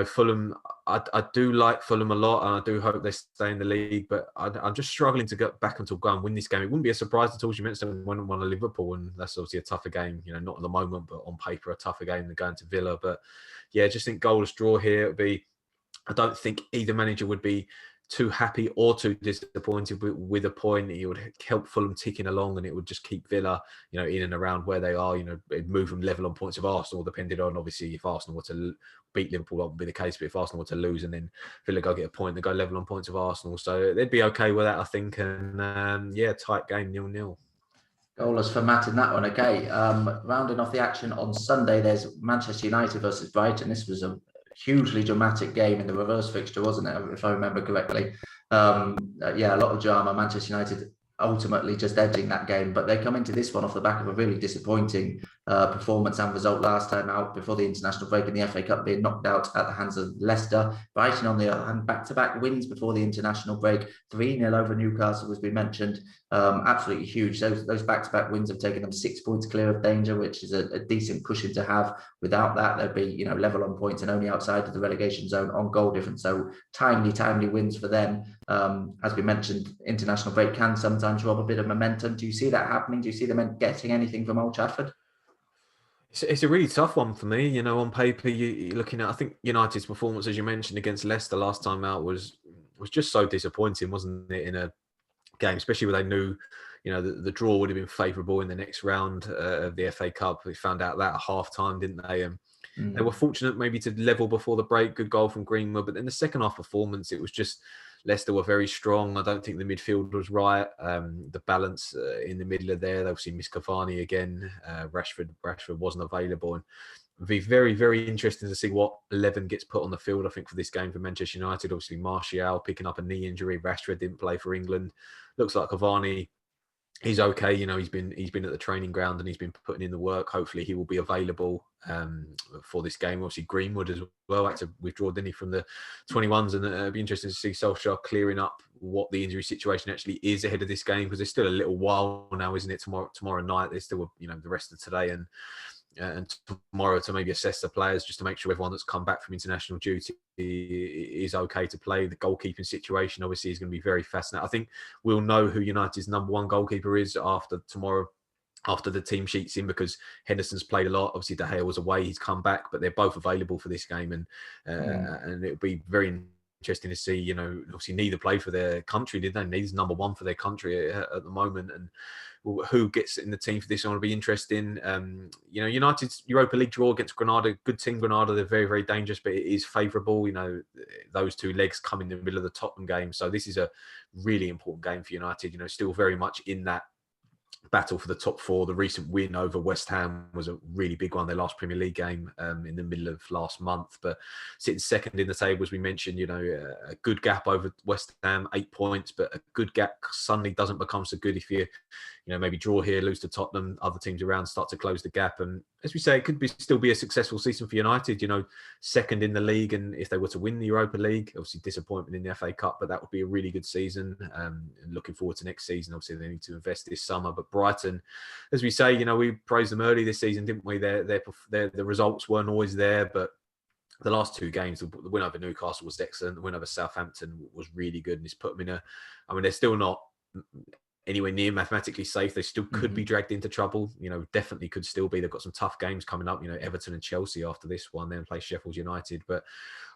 Fulham, I do like Fulham a lot, and I do hope they stay in the league, but I'm just struggling to get back until go and win this game. It wouldn't be a surprise at all. You mentioned when one of Liverpool, and that's obviously a tougher game, not at the moment, but on paper, a tougher game than going to Villa. But yeah, I just think goalless draw here. I don't think either manager would be too happy or too disappointed with a point. It would help Fulham ticking along, and it would just keep Villa, in and around where they are. It'd move them level on points of Arsenal, depending on, obviously, if Arsenal were to beat Liverpool, that would be the case. But if Arsenal were to lose and then Villa go get a point, they go level on points of Arsenal. So they'd be okay with that, I think. And tight game, 0-0. Goalless for Matt in that one. Okay, rounding off the action on Sunday, there's Manchester United versus Brighton. This was a hugely dramatic game in the reverse fixture, wasn't it, if I remember correctly? A lot of drama. Manchester United ultimately just edging that game, but they come into this one off the back of a really disappointing performance and result last time out before the international break in the FA Cup, being knocked out at the hands of Leicester. Brighton, on the other hand, back-to-back wins before the international break. 3-0 over Newcastle, as we mentioned. Absolutely huge. Those back-to-back wins have taken them 6 points clear of danger, which is a decent cushion to have. Without that, they'd be level on points and only outside of the relegation zone on goal difference. So timely wins for them. As we mentioned, international break can sometimes rob a bit of momentum. Do you see that happening? Do you see them getting anything from Old Trafford? It's a really tough one for me. On paper, you're looking at, I think United's performance, as you mentioned, against Leicester last time out was just so disappointing, wasn't it, in a game, especially where they knew, the draw would have been favourable in the next round of the FA Cup. We found out that at half-time, didn't they? They were fortunate maybe to level before the break, good goal from Greenwood, but then the second half performance, it was just, Leicester were very strong. I don't think the midfield was right. The balance in the middle of there, they obviously missed Cavani again. Rashford wasn't available. And it'd be very, very interesting to see what 11 gets put on the field, I think, for this game for Manchester United. Obviously, Martial picking up a knee injury. Rashford didn't play for England. Looks like Cavani, he's okay. He's been at the training ground and he's been putting in the work. Hopefully he will be available for this game. Obviously Greenwood as well had to withdraw, didn't he, from the 21s, and it'd be interesting to see Solskjaer clearing up what the injury situation actually is ahead of this game, because there's still a little while now, isn't it? Tomorrow night, there's still the rest of today and and tomorrow to maybe assess the players, just to make sure everyone that's come back from international duty is okay to play. The goalkeeping situation obviously is going to be very fascinating. I think we'll know who United's number one goalkeeper is after tomorrow, after the team sheets in, because Henderson's played a lot. Obviously, De Gea was away; he's come back, but they're both available for this game, and it'll be very interesting to see. You know, obviously neither played for their country, did they? Neither's number one for their country at the moment, and who gets in the team for this one will be interesting. You know, United's Europa League draw against Granada, good team Granada. They're very, very dangerous, but it is favourable. You know, those two legs come in the middle of the Tottenham game, so this is a really important game for United. You know, still very much in that battle for the top four. The recent win over West Ham was a really big one, their last Premier League game in the middle of last month, but sitting second in the table, as we mentioned, you know, a good gap over West Ham, 8 points, but a good gap suddenly doesn't become so good if you know, maybe draw here, lose to Tottenham, other teams around start to close the gap. And as we say, it could still be a successful season for United, you know, second in the league. And if they were to win the Europa League, obviously disappointment in the FA Cup, but that would be a really good season. And looking forward to next season. Obviously, they need to invest this summer. But Brighton, as we say, you know, we praised them early this season, didn't we? The results weren't always there, but the last two games, the win over Newcastle was excellent. The win over Southampton was really good. And it's put them they're still not anywhere near mathematically safe. They still could be dragged into trouble. You know, definitely could still be. They've got some tough games coming up. You know, Everton and Chelsea after this one, then play Sheffield United. But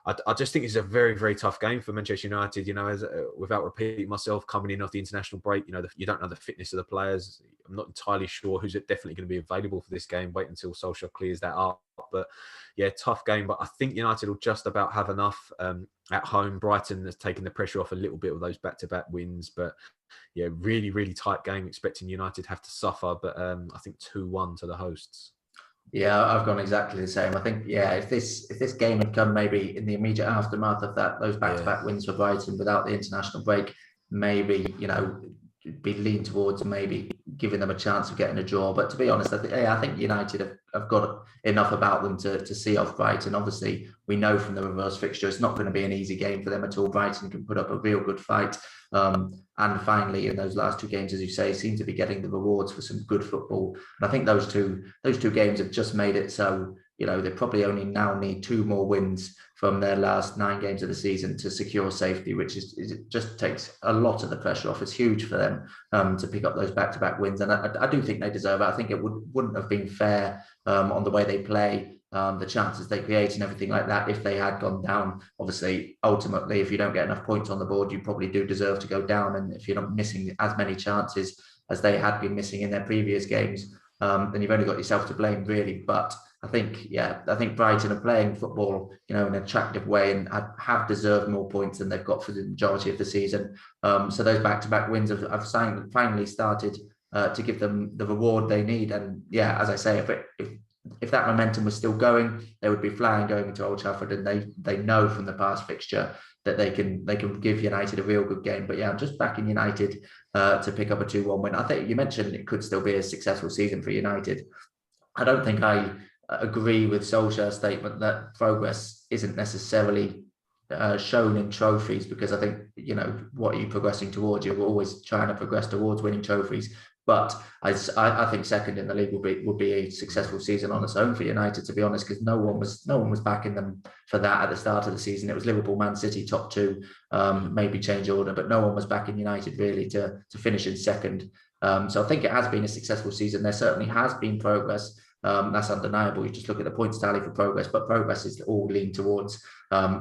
I just think it's a very, very tough game for Manchester United. You know, without repeating myself, coming in off the international break, you know, you don't know the fitness of the players. I'm not entirely sure who's definitely going to be available for this game. Wait until Solskjaer clears that up. But yeah, tough game. But I think United will just about have enough at home. Brighton has taken the pressure off a little bit with those back-to-back wins. But yeah, really, really tight game. Expecting United have to suffer. But I think 2-1 to the hosts. Yeah, I've gone exactly the same. I think, yeah, if this game had come maybe in the immediate aftermath of those back-to-back wins for Brighton without the international break, maybe, you know, be lean towards maybe giving them a chance of getting a draw. But to be honest, I think United have got enough about them to see off Brighton. Obviously, we know from the reverse fixture it's not going to be an easy game for them at all. Brighton can put up a real good fight. And finally, in those last two games, as you say, seem to be getting the rewards for some good football. And I think those two games have just made it so, you know, they probably only now need 2 more wins from their last 9 games of the season to secure safety, which it just takes a lot of the pressure off. It's huge for them to pick up those back-to-back wins. And I do think they deserve it. I think it wouldn't have been fair on the way they play, the chances they create and everything like that if they had gone down. Obviously, ultimately, if you don't get enough points on the board, you probably do deserve to go down. And if you're not missing as many chances as they had been missing in their previous games, then you've only got yourself to blame, really. But I think Brighton are playing football, you know, in an attractive way and have deserved more points than they've got for the majority of the season. So those back-to-back wins have finally started to give them the reward they need. And yeah, as I say, if that momentum was still going, they would be flying going into Old Trafford, and they know from the past fixture that they can give United a real good game. But yeah, I'm just backing United to pick up a 2-1 win. I think you mentioned it could still be a successful season for United. I don't think I agree with Solskjaer's statement that progress isn't necessarily shown in trophies, because I think, you know, what are you progressing towards? You're always trying to progress towards winning trophies. But I think second in the league would be a successful season on its own for United, to be honest, because no one was backing them for that at the start of the season. It was Liverpool, Man City, top 2, maybe change order, but no one was backing United really to finish in second. So I think it has been a successful season. There certainly has been progress. That's undeniable. You just look at the points tally for progress, but progress is all lean towards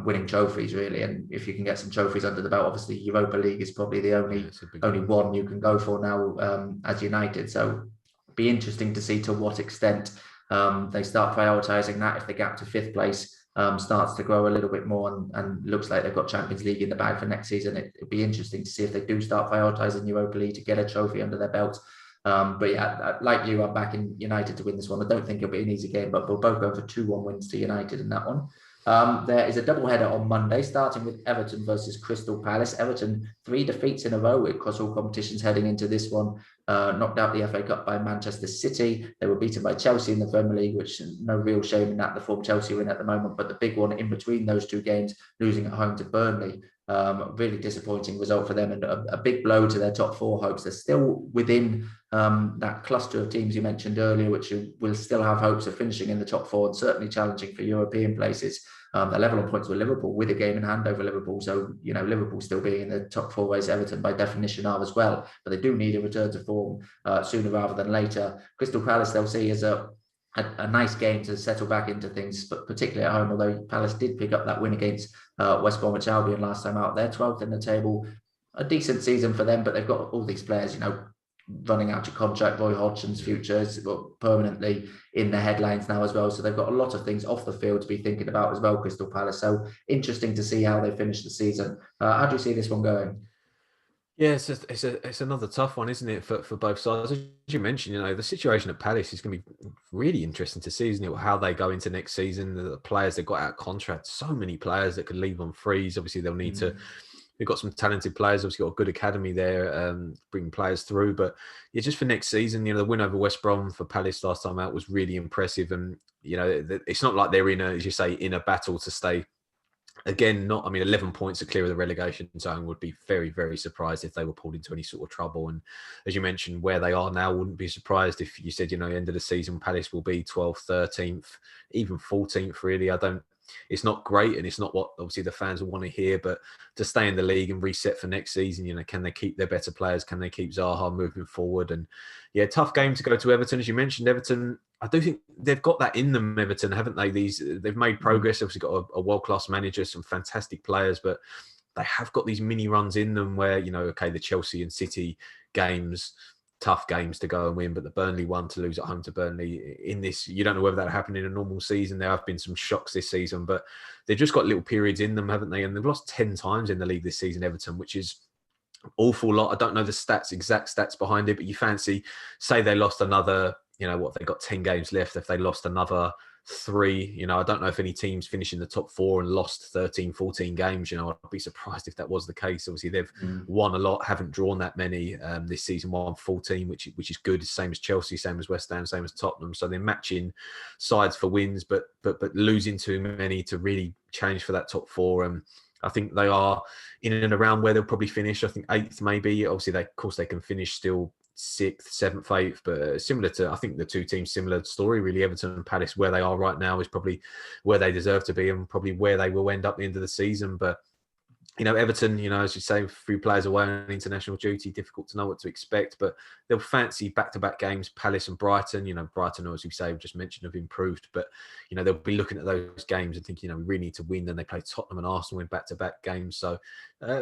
winning trophies, really. And if you can get some trophies under the belt, obviously Europa League is probably the only one you can go for now as United. So it'd be interesting to see to what extent they start prioritising that. If the gap to 5th place starts to grow a little bit more and looks like they've got Champions League in the bag for next season, it'd be interesting to see if they do start prioritising Europa League to get a trophy under their belt. But yeah, like you, I'm backing United to win this one. I don't think it'll be an easy game, but we'll both go for 2-1 wins to United in that one. There is a double-header on Monday, starting with Everton versus Crystal Palace. Everton, 3 defeats in a row across all competitions heading into this one. knocked out the FA Cup by Manchester City. They were beaten by Chelsea in the Premier League, which no real shame in that, the form Chelsea are in at the moment. But the big one in between those two games, losing at home to Burnley. Really disappointing result for them, and a big blow to their top four hopes. They're still within that cluster of teams you mentioned earlier, which will still have hopes of finishing in the top four and certainly challenging for European places. They're level on points with Liverpool, with a game in hand over Liverpool. So, Liverpool still being in the top four, race Everton by definition are as well. But they do need a return to form sooner rather than later. Crystal Palace, they'll see as a nice game to settle back into things, but particularly at home, although Palace did pick up that win against West Bromwich Albion last time out. They're 12th in the table. A decent season for them, but they've got all these players, running out of contract. Roy Hodgson's future is permanently in the headlines now as well. So they've got a lot of things off the field to be thinking about as well, Crystal Palace. So interesting to see how they finish the season. How do you see this one going? Yeah, it's another tough one, isn't it, for both sides? As you mentioned, the situation at Palace is going to be really interesting to see, isn't it? How they go into next season, the players that got out of contract, so many players that could leave on frees. Obviously, they'll need to. They've got some talented players. Obviously, got a good academy there, bringing players through. But yeah, just for next season, the win over West Brom for Palace last time out was really impressive. And it's not like they're as you say, in a battle to stay. Again, 11 points are clear of the relegation zone. Would be very, very surprised if they were pulled into any sort of trouble. And as you mentioned, where they are now, wouldn't be surprised if you said, end of the season, Palace will be 12th, 13th, even 14th, really. It's not great, and it's not what obviously the fans will want to hear, but to stay in the league and reset for next season, can they keep their better players? Can they keep Zaha moving forward? And yeah, tough game to go to Everton. As you mentioned, Everton, I do think they've got that in them, Everton, haven't they? They've made progress. Obviously got a world-class manager, some fantastic players, but they have got these mini runs in them where, the Chelsea and City games, tough games to go and win, but the Burnley one to lose at home to Burnley in this, you don't know whether that happened in a normal season. There have been some shocks this season, but they've just got little periods in them, haven't they? And they've lost 10 times in the league this season, Everton, which is awful lot. I don't know the exact stats behind it, but you fancy, say they lost another, they've got 10 games left. If they lost another 3, I don't know if any teams finish in the top 4 and lost 13, 14 games. I'd be surprised if that was the case. Obviously, they've won a lot, haven't drawn that many this season, won 14, which is good. Same as Chelsea, same as West Ham, same as Tottenham. So they're matching sides for wins, but losing too many to really change for that top 4. I think they are in and around where they'll probably finish. I think 8th maybe. Obviously, of course, they can finish still 6th, 7th, 8th, but similar to, I think the two teams, similar story really. Everton and Palace, where they are right now is probably where they deserve to be and probably where they will end up at the end of the season. But Everton, as you say, 3 players away on international duty, difficult to know what to expect, but they'll fancy back-to-back games, Palace and Brighton. Brighton, as we say, we've just mentioned, have improved, but, they'll be looking at those games and thinking, we really need to win. Then they play Tottenham and Arsenal in back-to-back games. So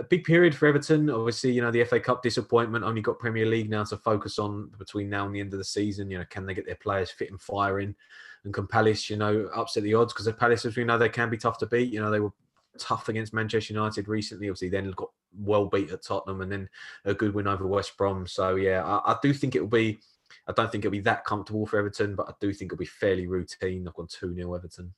big period for Everton. Obviously, the FA Cup disappointment, only got Premier League now to focus on between now and the end of the season. Can they get their players fit and firing? And can Palace, upset the odds? Because Palace, as we know, they can be tough to beat. They were tough against Manchester United recently, obviously then got well beat at Tottenham and then a good win over West Brom. So yeah, I do think I don't think it'll be that comfortable for Everton, but I do think it'll be fairly routine. I've gone 2-0 Everton.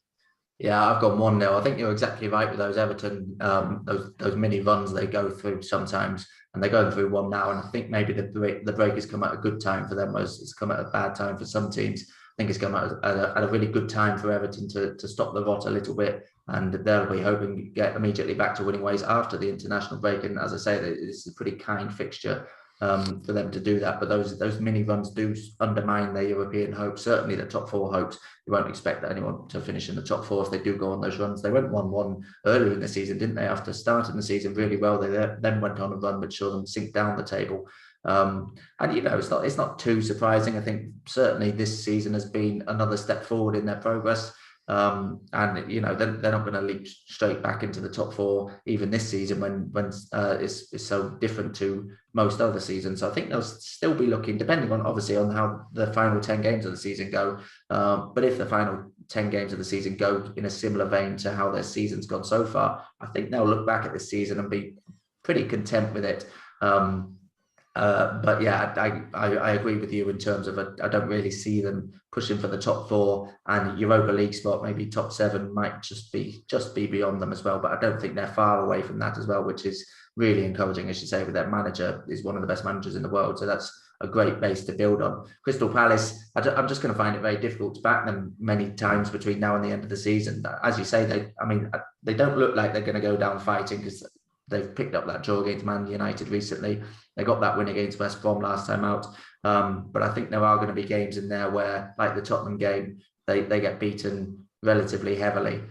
Yeah, I've gone 1-0. I think you're exactly right with those Everton, those mini runs they go through sometimes, and they're going through one now. And I think maybe the break has come at a good time for them, whereas it's come at a bad time for some teams. I think it's come at a really good time for Everton to stop the rot a little bit, and they'll be hoping to get immediately back to winning ways after the international break. And as I say, this is a pretty kind fixture for them to do that. But those mini runs do undermine their European hopes, certainly the top 4 hopes. You won't expect anyone to finish in the top 4 if they do go on those runs. They went 1-1 earlier in the season, didn't they? After starting the season really well, they then went on a run which saw them sink down the table. And it's not too surprising. I think certainly this season has been another step forward in their progress. And they're not going to leap straight back into the top 4 even this season when it's so different to most other seasons. So I think they'll still be looking, depending on obviously on how the final 10 games of the season go. But if the final 10 games of the season go in a similar vein to how their season's gone so far, I think they'll look back at this season and be pretty content with it. But yeah, I agree with you in terms of I don't really see them pushing for the top 4, and Europa League spot, maybe top 7 might just be beyond them as well. But I don't think they're far away from that as well, which is really encouraging, as you say, with their manager is one of the best managers in the world. So that's a great base to build on. Crystal Palace, I'm just going to find it very difficult to back them many times between now and the end of the season. As you say, they don't look like they're going to go down fighting, because they've picked up that draw against Man United recently. They got that win against West Brom last time out. But I think there are going to be games in there where, like the Tottenham game, they get beaten relatively heavily,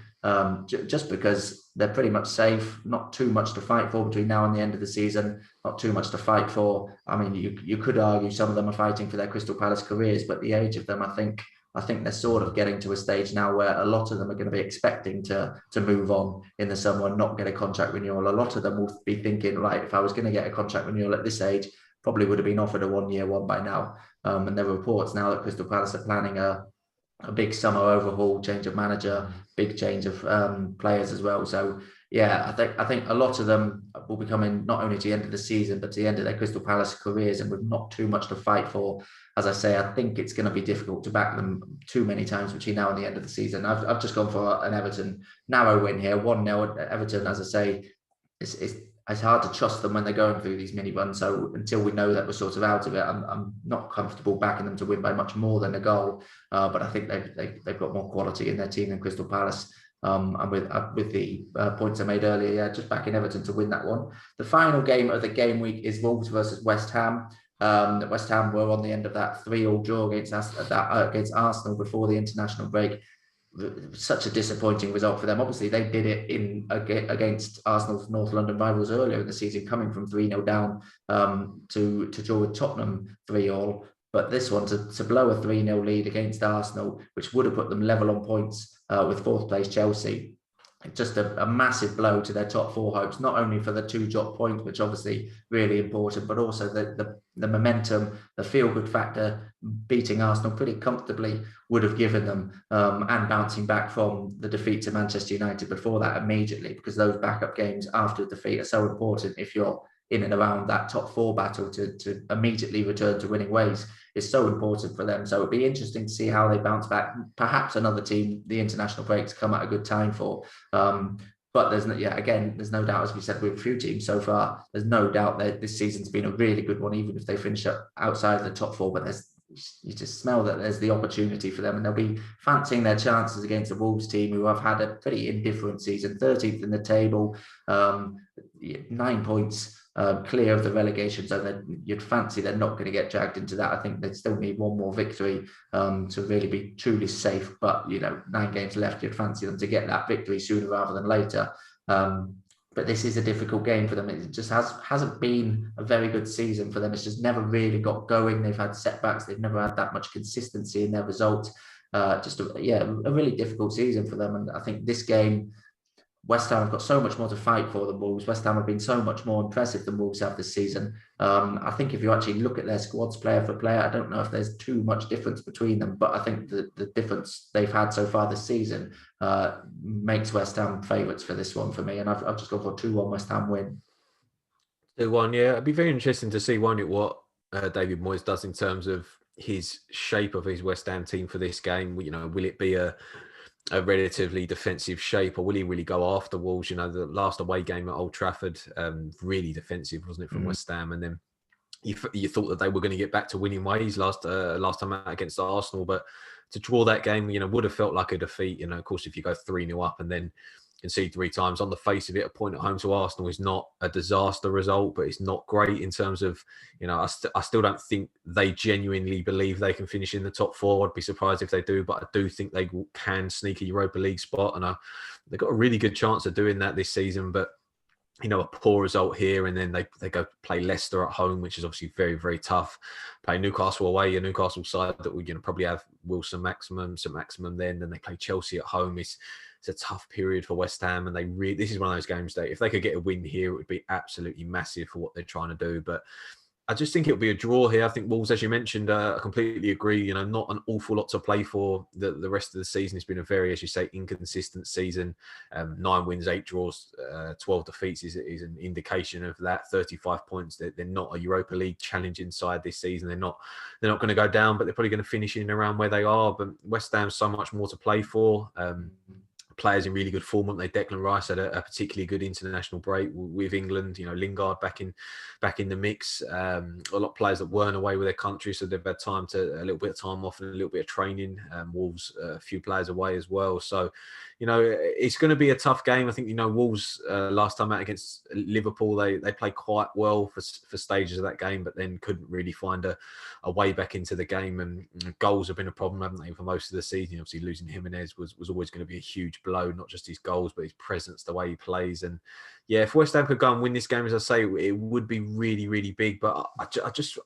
just because they're pretty much safe, not too much to fight for between now and the end of the season, not too much to fight for. I mean, you could argue some of them are fighting for their Crystal Palace careers, but the age of them, I think they're sort of getting to a stage now where a lot of them are going to be expecting to move on in the summer and not get a contract renewal. A lot of them will be thinking, right, if I was going to get a contract renewal at this age, probably would have been offered a 1-year one by now. And there are reports now that Crystal Palace are planning a big summer overhaul, change of manager, big change of players as well. So yeah, I think a lot of them will be coming not only to the end of the season, but to the end of their Crystal Palace careers, and with not too much to fight for. As I say, I think it's going to be difficult to back them too many times between now and the end of the season. I've just gone for an Everton narrow win here, 1-0. Everton, as I say, it's hard to trust them when they're going through these mini runs. So until we know that we're sort of out of it, I'm not comfortable backing them to win by much more than a goal. But I think they've got more quality in their team than Crystal Palace. And with the points I made earlier, yeah, just backing Everton to win that one. The final game of the game week is Wolves versus West Ham. West Ham were on the end of that 3-3 draw against Arsenal before the international break. Such a disappointing result for them. Obviously, they did it against Arsenal's North London rivals earlier in the season, coming from 3-0 down to draw with Tottenham 3-3. But this one, to blow a 3-0 lead against Arsenal, which would have put them level on points with fourth place Chelsea, just a massive blow to their top four hopes, not only for the 2 drop points, which obviously really important, but also the momentum, the feel-good factor beating Arsenal pretty comfortably would have given them, and bouncing back from the defeat to Manchester United before that immediately, because those backup games after defeat are so important if you're in and around that top 4 battle to immediately return to winning ways is so important for them. So it'd be interesting to see how they bounce back. Perhaps another team the international breaks come at a good time for. But there's no doubt, as we said, with a few teams so far, there's no doubt that this season's been a really good one, even if they finish up outside the top 4. But you just smell that there's the opportunity for them, and they'll be fancying their chances against the Wolves team, who have had a pretty indifferent season, 13th in the table, 9 points clear of the relegation zone. You'd fancy they're not going to get dragged into that. I think they still need one more victory to really be truly safe. But 9 games left, you'd fancy them to get that victory sooner rather than later. But this is a difficult game for them. It just hasn't been a very good season for them. It's just never really got going. They've had setbacks. They've never had that much consistency in their results. Just a really difficult season for them. And I think this game, West Ham have got so much more to fight for than Wolves. West Ham have been so much more impressive than Wolves have this season. I think if you actually look at their squads player for player, I don't know if there's too much difference between them, but I think the difference they've had so far this season makes West Ham favourites for this one for me. And I've just gone for a 2-1 West Ham win. 2-1, yeah. It'd be very interesting to see, won't it, what David Moyes does in terms of his shape of his West Ham team for this game. Will it be a relatively defensive shape, or will he really go after Wolves? The last away game at Old Trafford, really defensive, wasn't it, from West Ham? And then you thought that they were going to get back to winning ways last time out against Arsenal, but to draw that game, would have felt like a defeat. Of course, if you go 3-0 up and then concede 3 times, on the face of it, a point at home to Arsenal is not a disaster result, but it's not great in terms of, I still don't think they genuinely believe they can finish in the top 4. I'd be surprised if they do, but I do think they can sneak a Europa League spot, and they've got a really good chance of doing that this season. But a poor result here, and then they go play Leicester at home, which is obviously very, very tough. Play Newcastle away, a Newcastle side that we probably have Wilson maximum, St Maximum. Then they play Chelsea at home. It's a tough period for West Ham, and this is one of those games that if they could get a win here, it would be absolutely massive for what they're trying to do. But I just think it'll be a draw here. I think Wolves, as you mentioned, I completely agree. Not an awful lot to play for the rest of the season. It's been a very, as you say, inconsistent season. 9 wins, 8 draws, 12 defeats is an indication of that. 35 points. They're not a Europa League challenging side this season. They're not going to go down, but they're probably going to finish in around where they are. But West Ham's so much more to play for. players in really good form, weren't they? Declan Rice had a particularly good international break with England. Lingard back in the mix. A lot of players that weren't away with their country, so they've had time to a little bit of time off and a little bit of training. Wolves, a few players away as well. So, it's going to be a tough game. I think, Wolves last time out against Liverpool, they played quite well for stages of that game, but then couldn't really find a way back into the game. And goals have been a problem, haven't they, for most of the season? Obviously, losing Jimenez was always going to be a huge blow, not just his goals, but his presence, the way he plays. And yeah, if West Ham could go and win this game, as I say, it would be really, really big. But I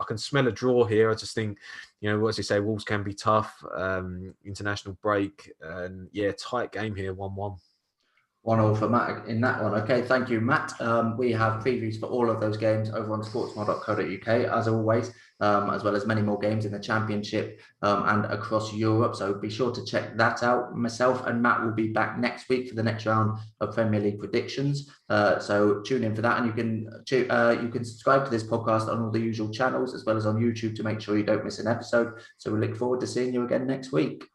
can smell a draw here. I just think, what they say, Wolves can be tough. International break, and yeah, tight game here, 1-1. 1-1 for Matt in that one. Okay, thank you, Matt. We have previews for all of those games over on sportsmod.co.uk, as always, as well as many more games in the Championship and across Europe. So be sure to check that out. Myself and Matt will be back next week for the next round of Premier League predictions. So tune in for that, and you can subscribe to this podcast on all the usual channels, as well as on YouTube, to make sure you don't miss an episode. So we look forward to seeing you again next week.